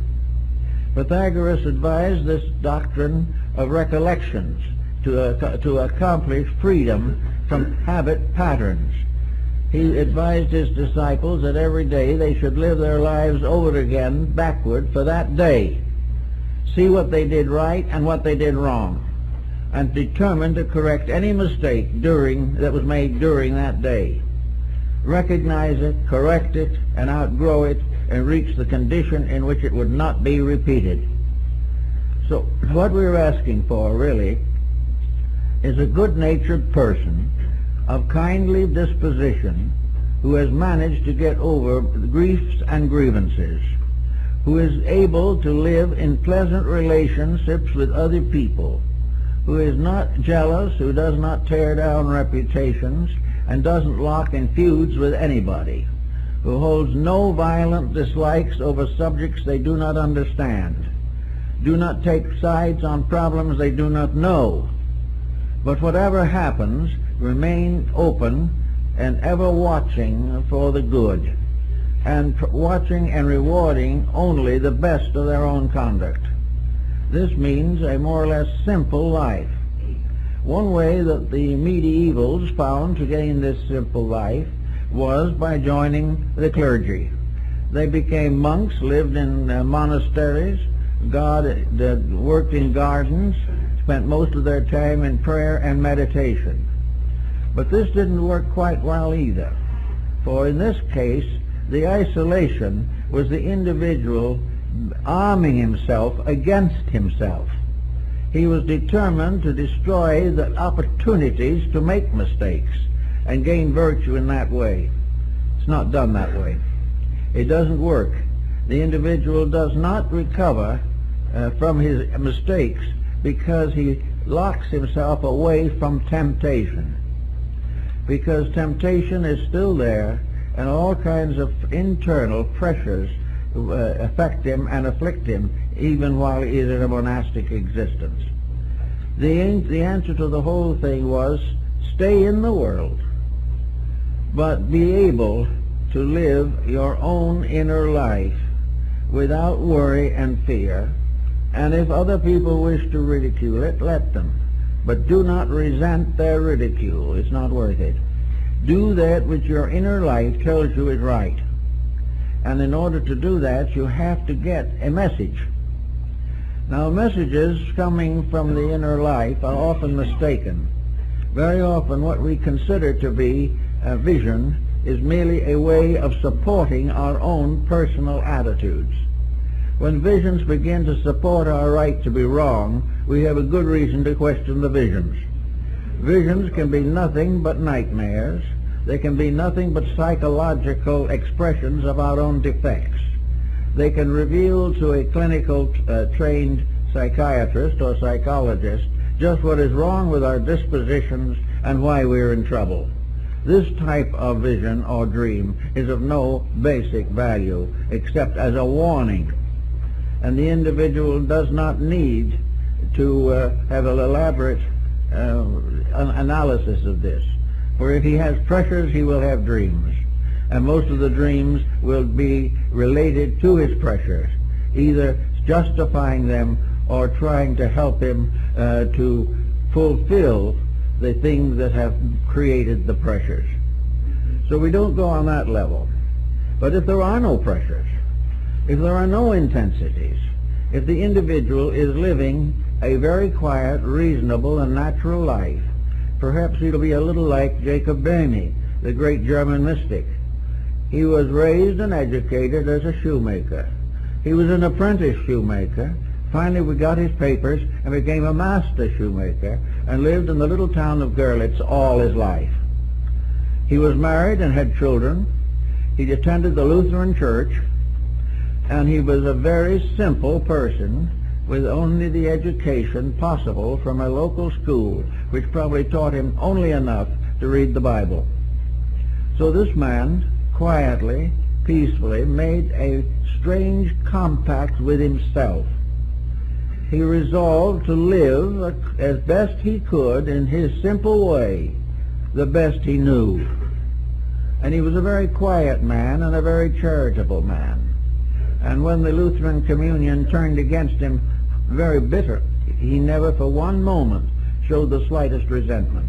Speaker 1: Pythagoras advised this doctrine of recollections to accomplish freedom from habit patterns. He advised his disciples that every day they should live their lives over again backward for that day. See what they did right and what they did wrong, and determine to correct any mistake that was made during that day. Recognize it, correct it, and outgrow it, and reach the condition in which it would not be repeated. So what we're asking for, really, is a good-natured person of kindly disposition who has managed to get over griefs and grievances, who is able to live in pleasant relationships with other people, who is not jealous, who does not tear down reputations, and doesn't lock in feuds with anybody, who holds no violent dislikes over subjects they do not understand, do not take sides on problems they do not know, but whatever happens, remain open and ever watching for the good, and watching and rewarding only the best of their own conduct. This means a more or less simple life. One way that the medievals found to gain this simple life was by joining the clergy. They became monks, lived in monasteries, worked in gardens, spent most of their time in prayer and meditation. But this didn't work quite well either, for in this case the isolation was the individual arming himself against himself. He was determined to destroy the opportunities to make mistakes and gain virtue in that way. It's not done that way. It doesn't work. The individual does not recover from his mistakes because he locks himself away from temptation. Because temptation is still there, and all kinds of internal pressures affect him and afflict him even while he is in a monastic existence. The answer to the whole thing was stay in the world, but be able to live your own inner life without worry and fear, and if other people wish to ridicule it, let them. But do not resent their ridicule. It's not worth it. Do that which your inner life tells you is right. And in order to do that, you have to get a message. Now, messages coming from the inner life are often mistaken. Very often what we consider to be a vision is merely a way of supporting our own personal attitudes. When visions begin to support our right to be wrong, we have a good reason to question the visions. Visions can be nothing but nightmares. They can be nothing but psychological expressions of our own defects. they can reveal to a clinical trained psychiatrist or psychologist just what is wrong with our dispositions and why we're in trouble. This type of vision or dream is of no basic value except as a warning, and the individual does not need to have an elaborate analysis of this. For if he has pressures, he will have dreams, and most of the dreams will be related to his pressures, either justifying them or trying to help him to fulfill the things that have created the pressures. So we don't go on that level. But if there are no pressures, if there are no intensities, if the individual is living a very quiet, reasonable, and natural life, perhaps he'll be a little like Jacob Boehme, the great German mystic. He was raised and educated as a shoemaker. He was an apprentice shoemaker. Finally, we got his papers and became a master shoemaker and lived in the little town of Görlitz all his life. He was married and had children. He attended the Lutheran Church, and he was a very simple person with only the education possible from a local school, which probably taught him only enough to read the Bible. So this man quietly, peacefully made a strange compact with himself. He resolved to live as best he could in his simple way, the best he knew. And he was a very quiet man and a very charitable man. And when the Lutheran Communion turned against him, very bitter, he never for one moment showed the slightest resentment.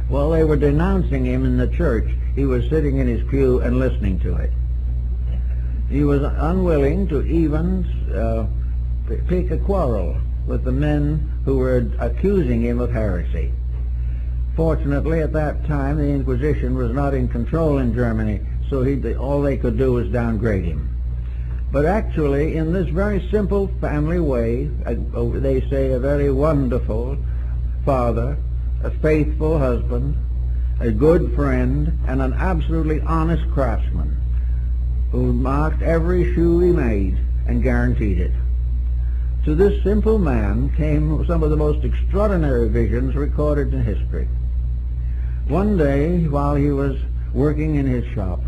Speaker 1: While they were denouncing him in the church, he was sitting in his pew and listening to it. He was unwilling to even pick a quarrel with the men who were accusing him of heresy. Fortunately, at that time, the Inquisition was not in control in Germany, so all they could do was downgrade him. But actually, in this very simple family way, they say a very wonderful father, a faithful husband, a good friend, and an absolutely honest craftsman who marked every shoe he made and guaranteed it. To this simple man came some of the most extraordinary visions recorded in history. One day, while he was working in his shop,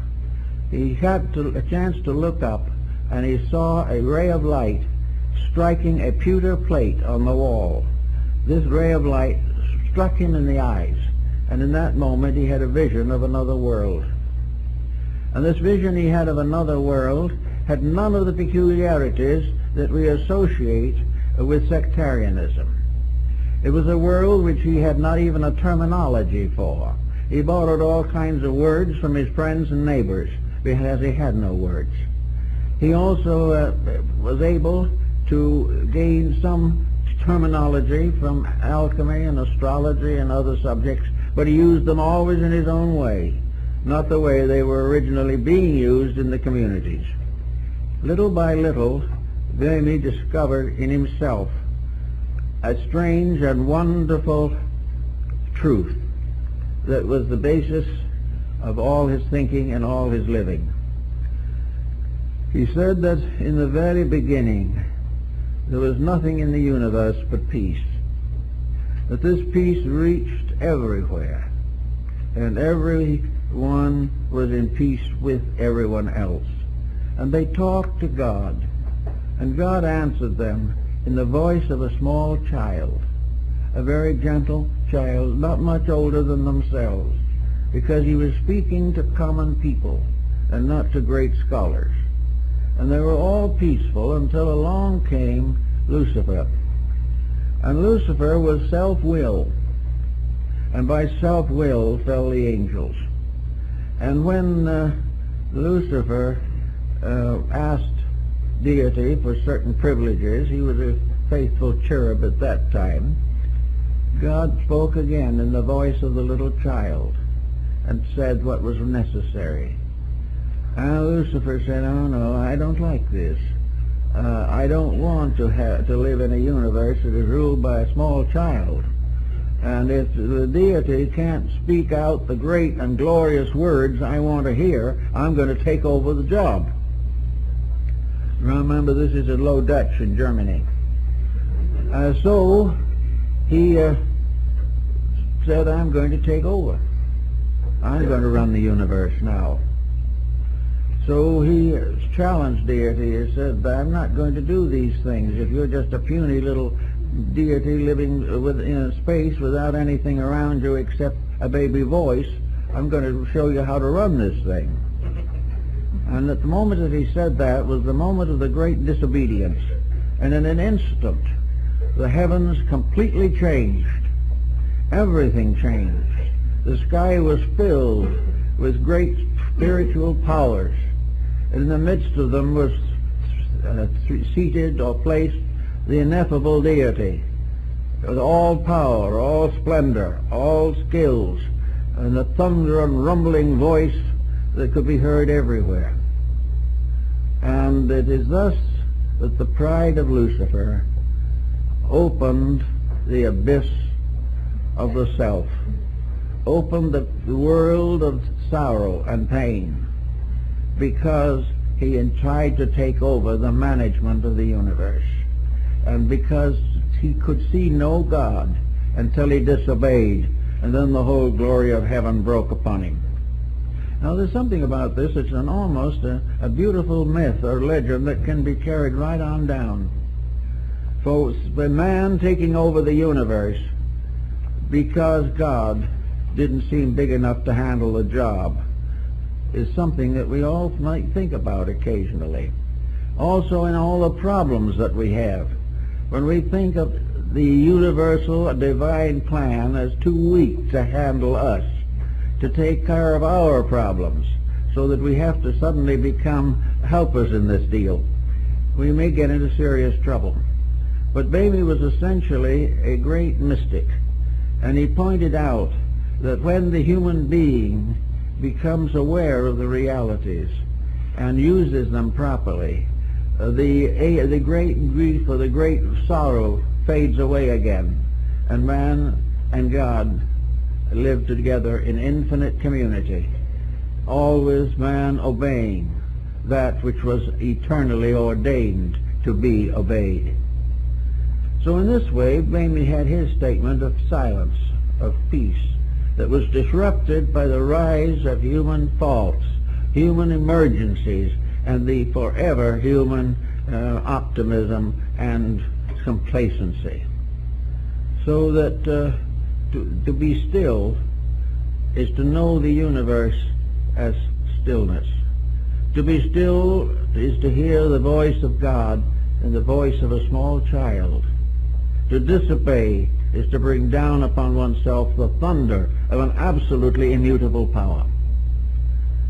Speaker 1: he had a chance to look up, and he saw a ray of light striking a pewter plate on the wall. This ray of light struck him in the eyes, and in that moment he had a vision of another world. And this vision he had of another world had none of the peculiarities that we associate with sectarianism. It was a world which he had not even a terminology for. He borrowed all kinds of words from his friends and neighbors because he had no words. He also was able to gain some terminology from alchemy and astrology and other subjects, but he used them always in his own way, not the way they were originally being used in the communities. Little by little, Boehme discovered in himself a strange and wonderful truth that was the basis of all his thinking and all his living. He said that in the very beginning there was nothing in the universe but peace, that this peace reached everywhere, and everyone was in peace with everyone else. And they talked to God, and God answered them in the voice of a small child, a very gentle child, not much older than themselves, because he was speaking to common people and not to great scholars. And they were all peaceful until along came Lucifer. And Lucifer was self-will, and by self-will fell the angels. And when Lucifer asked deity for certain privileges, he was a faithful cherub at that time, God spoke again in the voice of the little child and said what was necessary. And Lucifer said, "Oh no, I don't like this. I don't want to live in a universe that is ruled by a small child. And if the deity can't speak out the great and glorious words I want to hear, I'm going to take over the job." Remember, this is in Low Dutch in Germany. So he said, I'm going to take over. I'm going to run the universe now. So he challenged deity. He said, I'm not going to do these things. If you're just a puny little deity living in space without anything around you except a baby voice, I'm going to show you how to run this thing. And at the moment that he said that was the moment of the great disobedience. And in an instant, the heavens completely changed. Everything changed. The sky was filled with great spiritual powers. In the midst of them was seated or placed the ineffable deity, with all power, all splendor, all skills, and the thunder and rumbling voice that could be heard everywhere. And it is thus that the pride of Lucifer opened the abyss of the self, opened the world of sorrow and pain, because he had tried to take over the management of the universe, and because he could see no God until he disobeyed, and then the whole glory of heaven broke upon him. Now there's something about this. It's almost a beautiful myth or legend that can be carried right on down. For the man taking over the universe because God didn't seem big enough to handle the job is something that we all might think about occasionally. Also in all the problems that we have. When we think of the universal divine plan as too weak to handle us, to take care of our problems, so that we have to suddenly become helpers in this deal, we may get into serious trouble. But Bamey was essentially a great mystic, and he pointed out that when the human being becomes aware of the realities and uses them properly, the great grief or the great sorrow fades away again, and man and God live together in infinite community, always man obeying that which was eternally ordained to be obeyed. So in this way, Bamey had his statement of silence, of peace, that was disrupted by the rise of human faults, human emergencies, and the forever human optimism and complacency. So that to be still is to know the universe as stillness. To be still is to hear the voice of God and the voice of a small child. To disobey is to bring down upon oneself the thunder of an absolutely immutable power.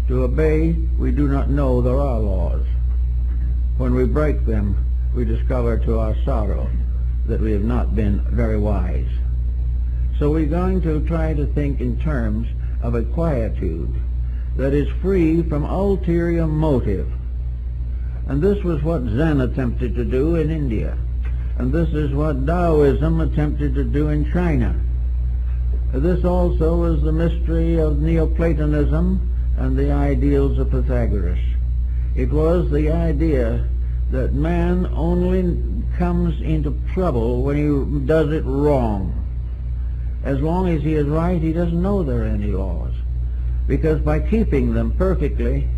Speaker 1: To obey, we do not know there are laws. When we break them, we discover to our sorrow that we have not been very wise. So we're going to try to think in terms of a quietude that is free from ulterior motive. And this was what Zen attempted to do in India. And this is what Taoism attempted to do in China. This also was the mystery of Neoplatonism and the ideals of Pythagoras. It was the idea that man only comes into trouble when he does it wrong. As long as he is right, he doesn't know there are any laws, because by keeping them perfectly,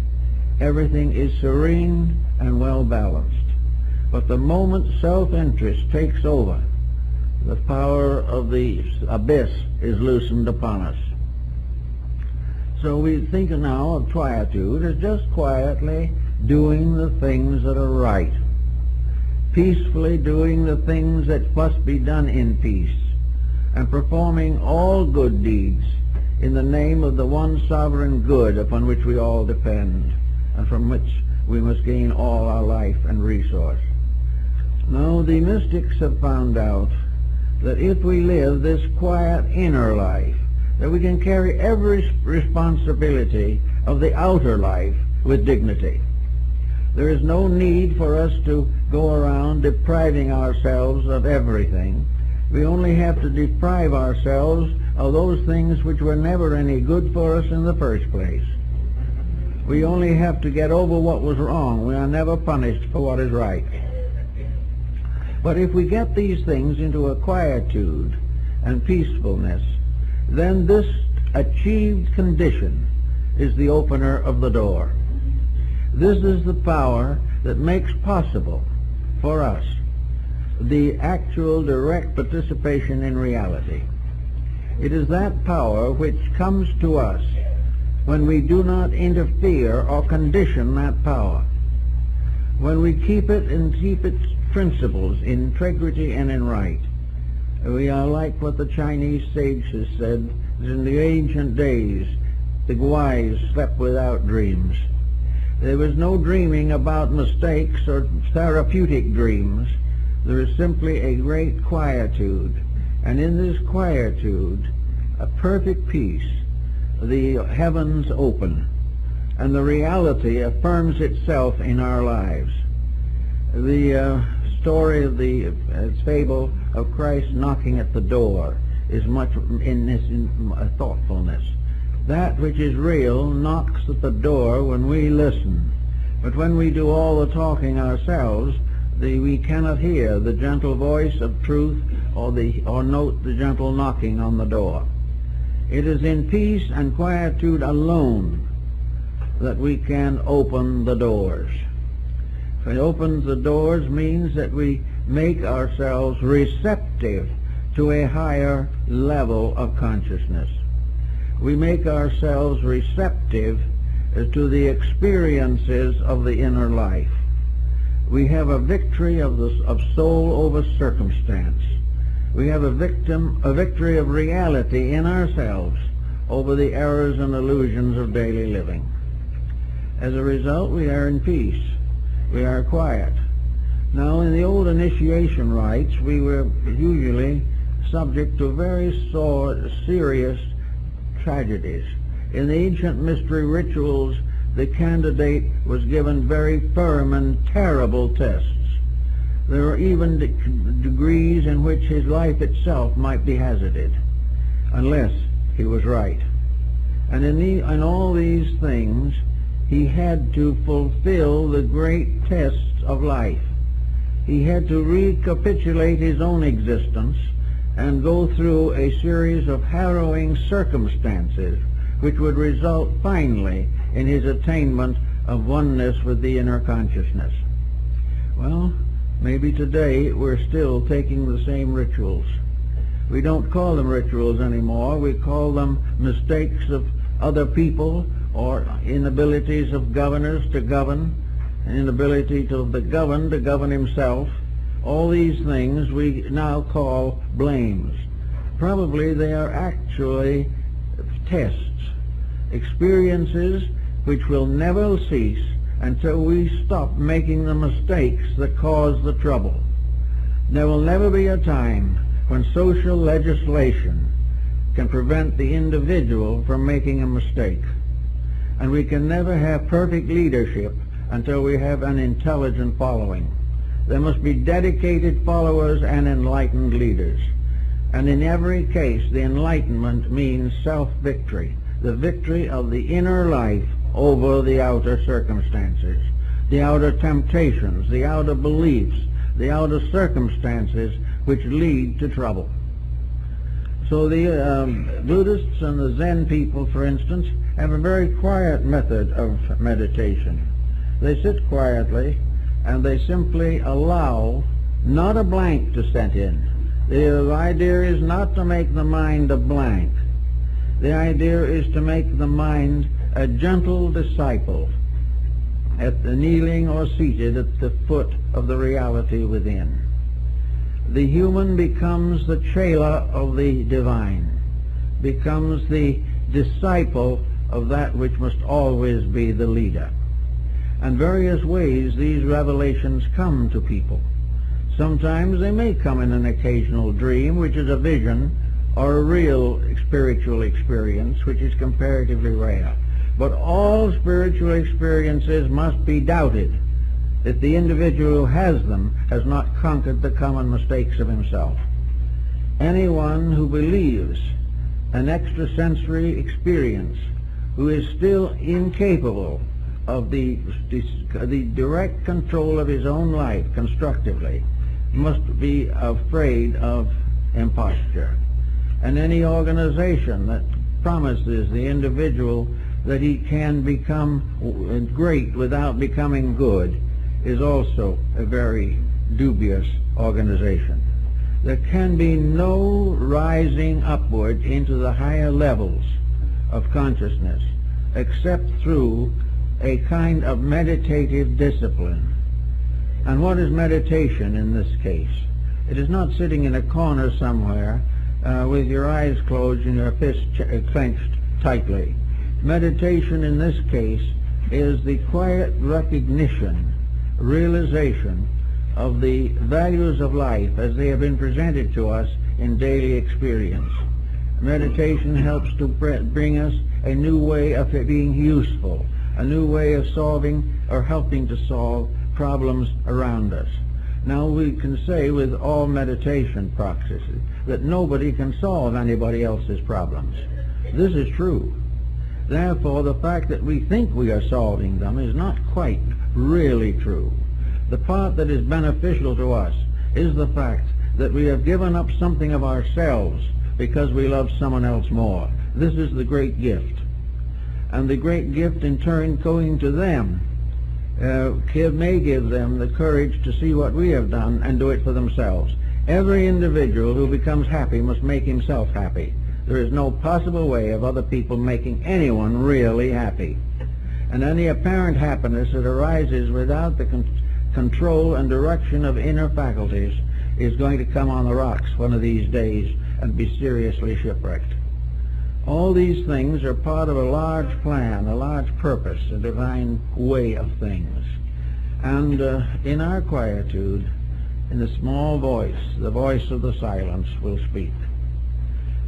Speaker 1: everything is serene and well balanced. But the moment self-interest takes over, the power of the abyss is loosened upon us. So we think now of quietude as just quietly doing the things that are right, peacefully doing the things that must be done in peace, and performing all good deeds in the name of the one sovereign good upon which we all depend, and from which we must gain all our life and resource. Now, the mystics have found out that if we live this quiet inner life, that we can carry every responsibility of the outer life with dignity. There is no need for us to go around depriving ourselves of everything. We only have to deprive ourselves of those things which were never any good for us in the first place. We only have to get over what was wrong. We are never punished for what is right. But if we get these things into a quietude and peacefulness, then this achieved condition is the opener of the door. This is the power that makes possible for us the actual direct participation in reality. It is that power which comes to us when we do not interfere or condition that power. When we keep it and keep its principles in integrity and in right. We are like what the Chinese sages said, that in the ancient days the wise slept without dreams. There was no dreaming about mistakes or therapeutic dreams. There is simply a great quietude, and in this quietude, a perfect peace, the heavens open, and the reality affirms itself in our lives. The story of the fable of Christ knocking at the door is much in this thoughtfulness. That which is real knocks at the door when we listen, but when we do all the talking ourselves, we cannot hear the gentle voice of truth or note the gentle knocking on the door. It is in peace and quietude alone that we can open the doors. It opens the doors means that we make ourselves receptive to a higher level of consciousness. We make ourselves receptive to the experiences of the inner life. We have a victory of soul over circumstance. We have a victory of reality in ourselves over the errors and illusions of daily living. As a result, we are in peace. We are quiet. Now, in the old initiation rites, we were usually subject to very serious tragedies. In the ancient mystery rituals, the candidate was given very firm and terrible tests. There were even degrees in which his life itself might be hazarded, unless he was right. And in all these things, he had to fulfill the great tests of life. He had to recapitulate his own existence and go through a series of harrowing circumstances which would result finally in his attainment of oneness with the inner consciousness. Well, maybe today we're still taking the same rituals. We don't call them rituals anymore. We call them mistakes of other people or inabilities of governors to govern, an inability of the governed to govern himself. All these things we now call blames. Probably they are actually tests, experiences which will never cease until we stop making the mistakes that cause the trouble. There will never be a time when social legislation can prevent the individual from making a mistake. And we can never have perfect leadership until we have an intelligent following. There must be dedicated followers and enlightened leaders. And in every case, the enlightenment means self-victory, the victory of the inner life over the outer circumstances, the outer temptations, the outer beliefs, the outer circumstances which lead to trouble. So the Buddhists and the Zen people, for instance, have a very quiet method of meditation. They sit quietly and they simply allow not a blank to set in. The idea is not to make the mind a blank. The idea is to make the mind a gentle disciple, kneeling or seated at the foot of the reality within. The human becomes the chela of the divine, becomes the disciple of that which must always be the leader. And various ways these revelations come to people. Sometimes they may come in an occasional dream, which is a vision, or a real spiritual experience, which is comparatively rare. But all spiritual experiences must be doubted if the individual who has them has not conquered the common mistakes of himself. Anyone who believes an extrasensory experience, who is still incapable of the direct control of his own life constructively must be afraid of imposture. And any organization that promises the individual that he can become great without becoming good is also a very dubious organization. There can be no rising upward into the higher levels of consciousness except through a kind of meditative discipline. And what is meditation in this case? It is not sitting in a corner somewhere with your eyes closed and your fists clenched tightly. Meditation in this case is the quiet recognition, realization of the values of life as they have been presented to us in daily experience. Meditation helps to bring us a new way of being useful, a new way of solving or helping to solve problems around us. Now we can say with all meditation practices that nobody can solve anybody else's problems. This is true. Therefore, the fact that we think we are solving them is not quite really true. The part that is beneficial to us is the fact that we have given up something of ourselves because we love someone else more. This is the great gift. And the great gift in turn going to them may give them the courage to see what we have done and do it for themselves. Every individual who becomes happy must make himself happy. There is no possible way of other people making anyone really happy. And any apparent happiness that arises without the control and direction of inner faculties is going to come on the rocks one of these days and be seriously shipwrecked. All these things are part of a large plan, a large purpose, a divine way of things. And in our quietude, in the small voice, the voice of the silence will speak.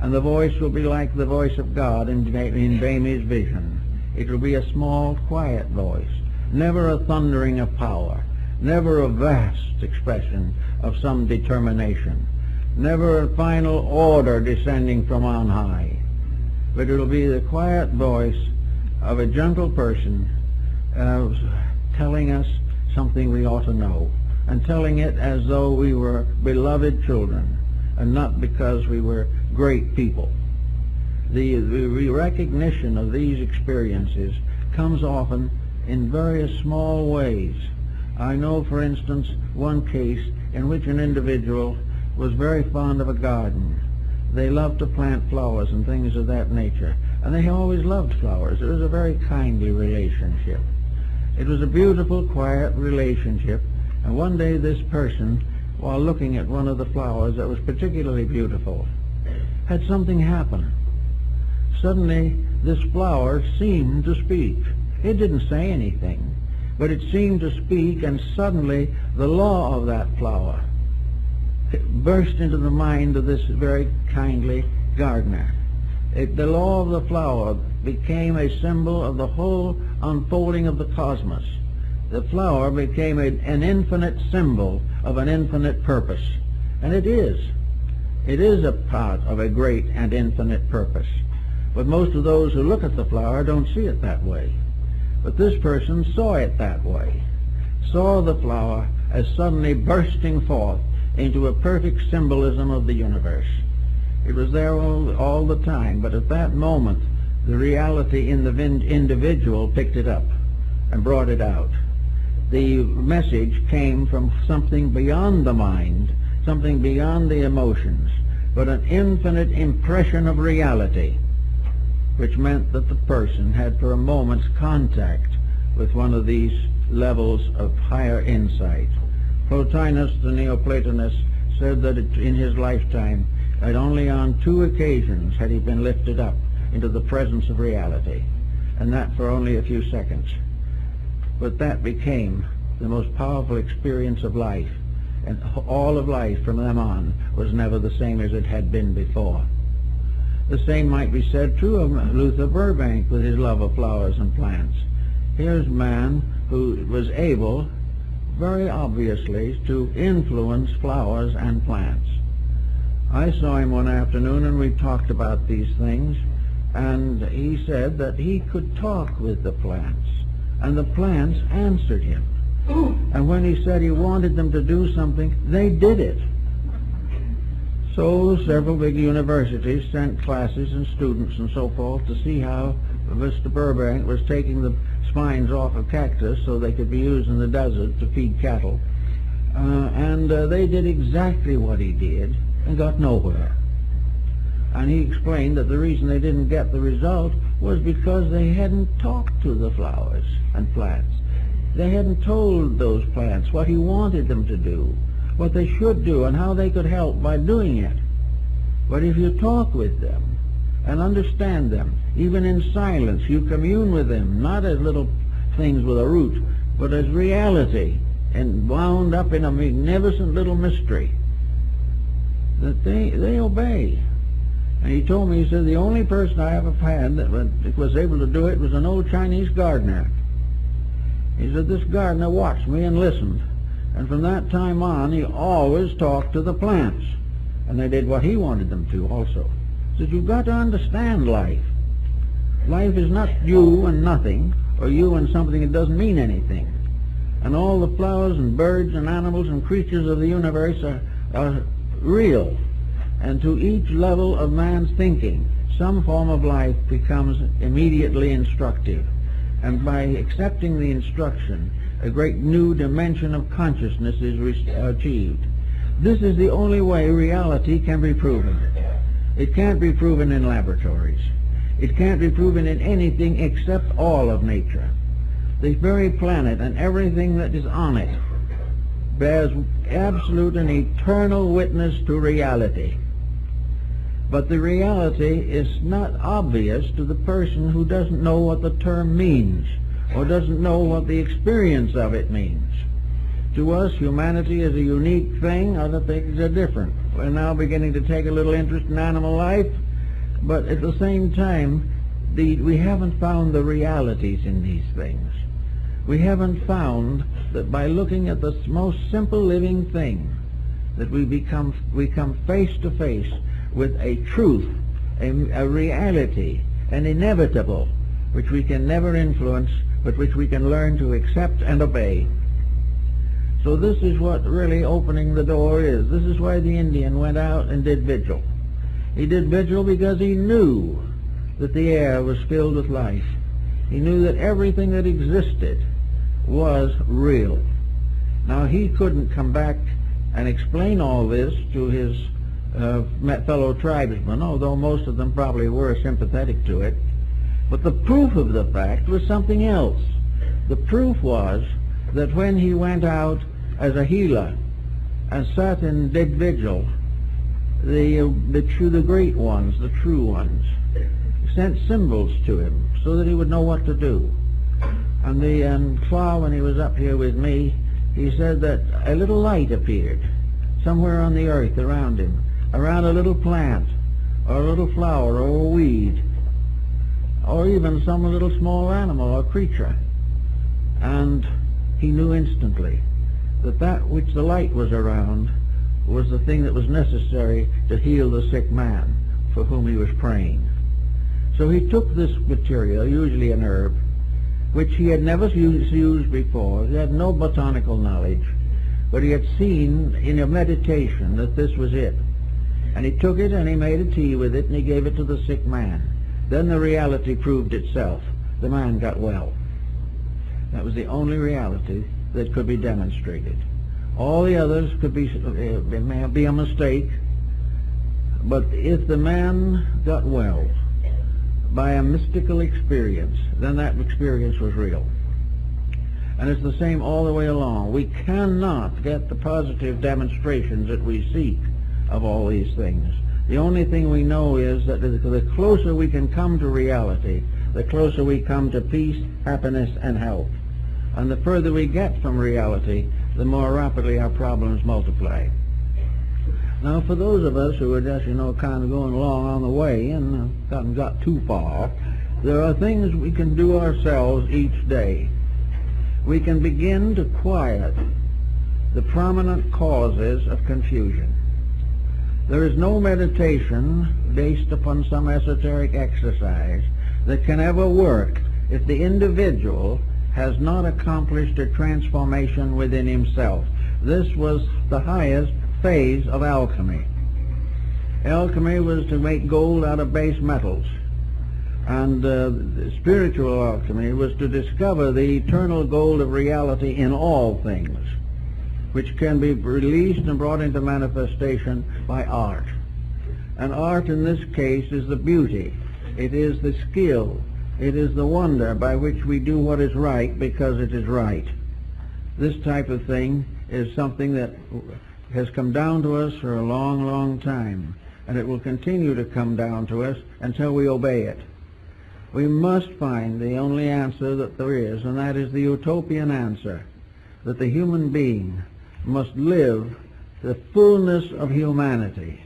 Speaker 1: And the voice will be like the voice of God in Bamy's vision. It will be a small, quiet voice, never a thundering of power, never a vast expression of some determination, never a final order descending from on high. But it will be the quiet voice of a gentle person telling us something we ought to know, and telling it as though we were beloved children, and not because we were great people. The recognition of these experiences comes often in various small ways. I know, for instance, one case in which an individual was very fond of a garden. They loved to plant flowers and things of that nature, and they always loved flowers. It was a very kindly relationship. It was a beautiful, quiet relationship, and one day this person, while looking at one of the flowers that was particularly beautiful, had something happen. Suddenly, this flower seemed to speak. It didn't say anything, but it seemed to speak, and suddenly the law of that flower burst into the mind of this very kindly gardener. The law of the flower became a symbol of the whole unfolding of the cosmos. The flower became an infinite symbol of an infinite purpose. And it is. It is a part of a great and infinite purpose. But most of those who look at the flower don't see it that way. But this person saw it that way, saw the flower as suddenly bursting forth into a perfect symbolism of the universe. It was there all the time, but at that moment the reality in the individual picked it up and brought it out. The message came from something beyond the mind, something beyond the emotions, but an infinite impression of reality, which meant that the person had for a moment's contact with one of these levels of higher insight. Plotinus, the Neoplatonist, said that in his lifetime, that only on 2 occasions had he been lifted up into the presence of reality, and that for only a few seconds. But that became the most powerful experience of life, and all of life from then on was never the same as it had been before. The same might be said true of Luther Burbank with his love of flowers and plants. Here's a man who was able, very obviously, to influence flowers and plants. I saw him one afternoon and we talked about these things, and he said that he could talk with the plants and the plants answered him. And when he said he wanted them to do something, they did it. So several big universities sent classes and students and so forth to see how Mr. Burbank was taking the spines off of cactus so they could be used in the desert to feed cattle. And they did exactly what he did and got nowhere. And he explained that the reason they didn't get the result was because they hadn't talked to the flowers and plants. They hadn't told those plants what he wanted them to do, what they should do, and how they could help by doing it. But if you talk with them and understand them, even in silence, you commune with them, not as little things with a root, but as reality, and wound up in a magnificent little mystery, that they obey. And he told me, he said, the only person I ever had that was able to do it was an old Chinese gardener. He said, this gardener watched me and listened, and from that time on, he always talked to the plants, and they did what he wanted them to also. He said, you've got to understand life. Life is not you and nothing, or you and something that doesn't mean anything. And all the flowers and birds and animals and creatures of the universe are real. And to each level of man's thinking, some form of life becomes immediately instructive. And by accepting the instruction, a great new dimension of consciousness is achieved. This is the only way reality can be proven. It can't be proven in laboratories. It can't be proven in anything except all of nature. The very planet and everything that is on it bears absolute and eternal witness to reality. But the reality is not obvious to the person who doesn't know what the term means, or doesn't know what the experience of it means. To us, humanity is a unique thing, other things are different. We're now beginning to take a little interest in animal life, but at the same time, we haven't found the realities in these things. We haven't found that by looking at the most simple living thing, that we come face to face with a truth, a reality, an inevitable, which we can never influence, but which we can learn to accept and obey. So this is what really opening the door is. This is why the Indian went out and did vigil. He did vigil because he knew that the air was filled with life. He knew that everything that existed was real. Now, he couldn't come back and explain all this to his fellow tribesmen, although most of them probably were sympathetic to it. But the proof of the fact was something else. The proof was that when he went out as a healer and sat and did vigil, the great ones, the true ones, sent symbols to him so that he would know what to do. And Fa, when he was up here with me, he said that a little light appeared somewhere on the earth around him, around a little plant, or a little flower, or a weed, or even some little small animal or creature. And he knew instantly that that which the light was around was the thing that was necessary to heal the sick man for whom he was praying. So he took this material, usually an herb, which he had never used before. He had no botanical knowledge, but he had seen in a meditation that this was it. And he took it and he made a tea with it and he gave it to the sick man. Then the reality proved itself. The man got well. That was the only reality that could be demonstrated. All the others could be a mistake, but if the man got well by a mystical experience, then that experience was real. And it's the same all the way along. We cannot get the positive demonstrations that we seek of all these things. The only thing we know is that the closer we can come to reality, the closer we come to peace, happiness, and health. And the further we get from reality, the more rapidly our problems multiply. Now, for those of us who are just, kind of going along on the way and haven't got too far, there are things we can do ourselves each day. We can begin to quiet the prominent causes of confusion. There is no meditation based upon some esoteric exercise that can ever work if the individual has not accomplished a transformation within himself. This was the highest phase of alchemy. Alchemy was to make gold out of base metals, and spiritual alchemy was to discover the eternal gold of reality in all things, which can be released and brought into manifestation by art. And art in this case is the beauty, it is the skill, it is the wonder by which we do what is right because it is right. This type of thing is something that has come down to us for a long, long time, and it will continue to come down to us until we obey it. We must find the only answer that there is, and that is the utopian answer, that the human being must live the fullness of humanity,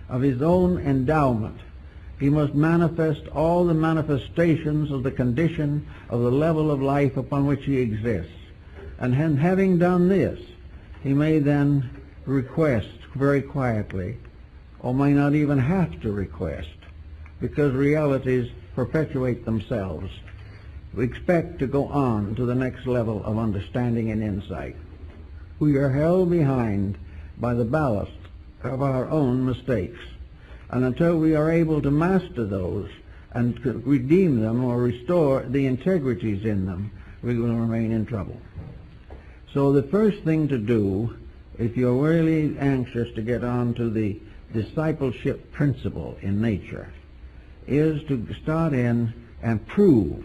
Speaker 1: of his own endowment. He must manifest all the manifestations of the condition of the level of life upon which he exists. And having done this, he may then request very quietly, or may not even have to request, because realities perpetuate themselves. We expect to go on to the next level of understanding and insight. We are held behind by the ballast of our own mistakes, and until we are able to master those and to redeem them or restore the integrities in them, we will remain in trouble. So the first thing to do, if you're really anxious to get on to the discipleship principle in nature, is to start in and prove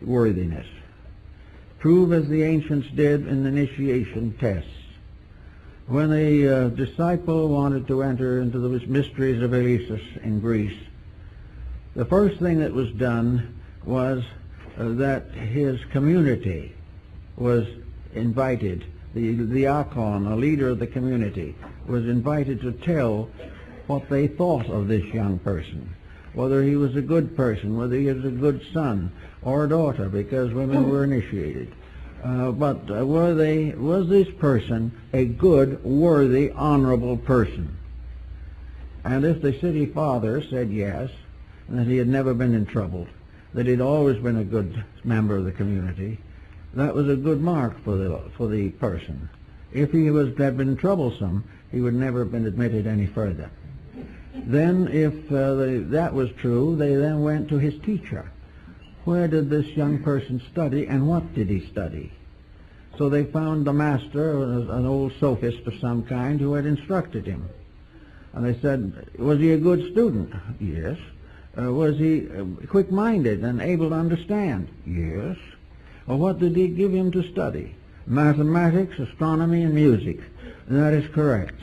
Speaker 1: worthiness. Prove as the ancients did in initiation tests. When a disciple wanted to enter into the mysteries of Eleusis in Greece, the first thing that was done was that his community was invited. The archon, a leader of the community, was invited to tell what they thought of this young person, whether he was a good person, whether he was a good son or a daughter, because women were initiated. But was this person a good, worthy, honorable person? And if the city father said yes, and that he had never been in trouble, that he'd always been a good member of the community, that was a good mark for the person. If he had been troublesome, he would never have been admitted any further. Then, if that was true, they then went to his teacher. Where did this young person study, and what did he study? So they found the master, an old sophist of some kind, who had instructed him. And they said, was he a good student? Yes. Was he quick-minded and able to understand? Yes. Well, what did he give him to study? Mathematics, astronomy, and music. That is correct.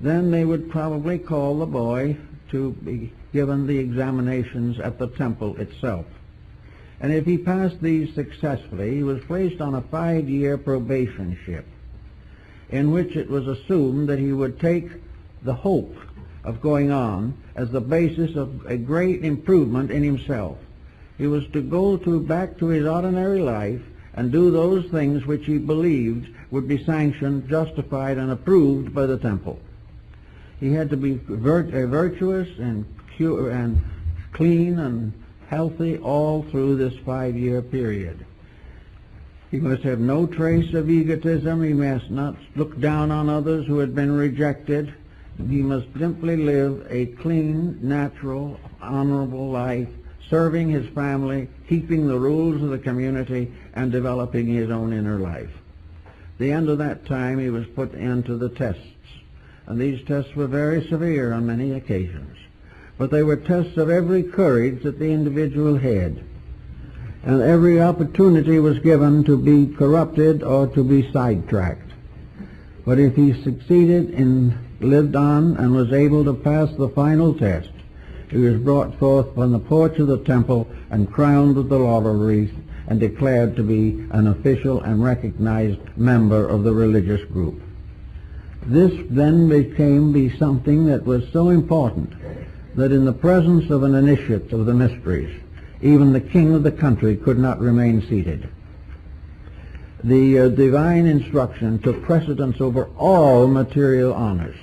Speaker 1: Then they would probably call the boy to be given the examinations at the temple itself. And if he passed these successfully, he was placed on a 5-year probationship, in which it was assumed that he would take the hope of going on as the basis of a great improvement in himself. He was to go back to his ordinary life and do those things which he believed would be sanctioned, justified, and approved by the temple. He had to be virtuous and pure and clean and healthy all through this 5-year period. He must have no trace of egotism. He must not look down on others who had been rejected. He must simply live a clean, natural, honorable life, serving his family, keeping the rules of the community, and developing his own inner life. At the end of that time, he was put into the tests. And these tests were very severe on many occasions. But they were tests of every courage that the individual had. And every opportunity was given to be corrupted or to be sidetracked. But if he succeeded and lived on and was able to pass the final test, he was brought forth from the porch of the temple and crowned with the laurel wreath and declared to be an official and recognized member of the religious group. This then became something that was so important that in the presence of an initiate of the mysteries, even the king of the country could not remain seated. The divine instruction took precedence over all material honors.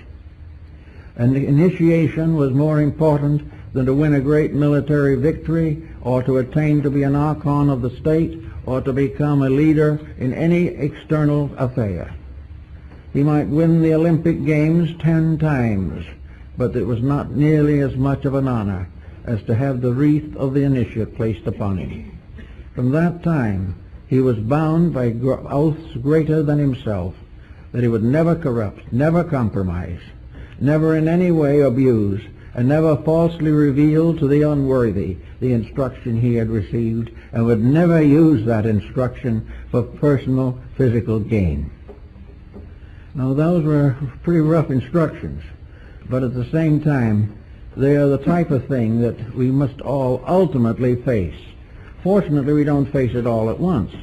Speaker 1: And the initiation was more important than to win a great military victory or to attain to be an archon of the state or to become a leader in any external affair. He might win the Olympic Games 10 times, but it was not nearly as much of an honor as to have the wreath of the initiate placed upon him. From that time, he was bound by oaths greater than himself that he would never corrupt, never compromise, never in any way abuse, and never falsely reveal to the unworthy the instruction he had received, and would never use that instruction for personal physical gain. Now, those were pretty rough instructions, but at the same time, they are the type of thing that we must all ultimately face. Fortunately, we don't face it all at once.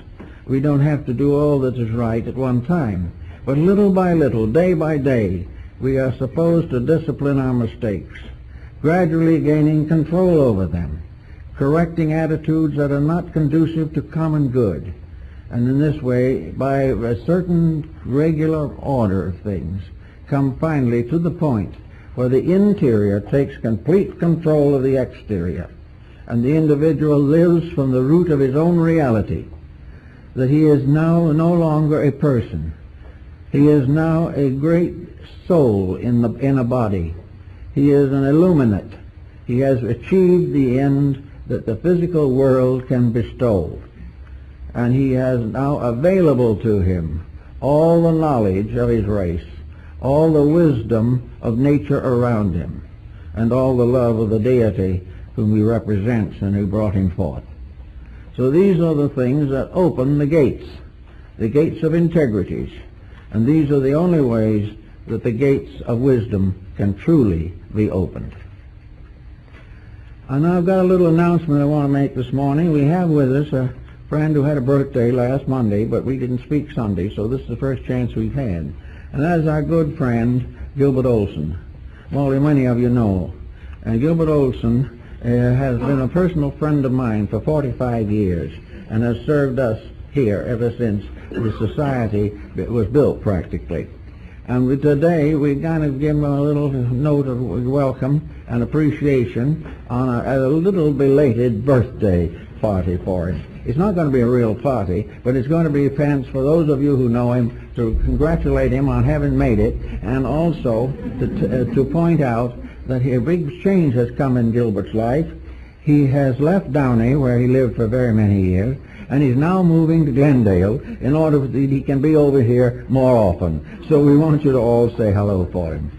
Speaker 1: We don't have to do all that is right at one time. But little by little, day by day, we are supposed to discipline our mistakes, gradually gaining control over them, correcting attitudes that are not conducive to common good. And in this way, by a certain regular order of things, come finally to the point where the interior takes complete control of the exterior, and the individual lives from the root of his own reality, that he is now no longer a person. He is now a great soul in a body. He is an illuminate. He has achieved the end that the physical world can bestow. And he has now available to him all the knowledge of his race, all the wisdom of nature around him, and all the love of the deity whom he represents and who brought him forth. So these are the things that open the gates of integrities, and these are the only ways that the gates of wisdom can truly be opened. And I've got a little announcement I want to make this morning. We have with us a friend who had a birthday last Monday, but we didn't speak Sunday, so this is the first chance we've had. And that is our good friend, Gilbert Olson. Well, many of you know. And Gilbert Olson has been a personal friend of mine for 45 years and has served us here ever since the society was built, practically. And today we kind of give him a little note of welcome and appreciation on a little belated birthday party for him. It's not going to be a real party, but it's going to be a chance for those of you who know him to congratulate him on having made it, and also to point out that a big change has come in Gilbert's life. He has left Downey, where he lived for very many years, and he's now moving to Glendale in order that he can be over here more often. So we want you to all say hello for him.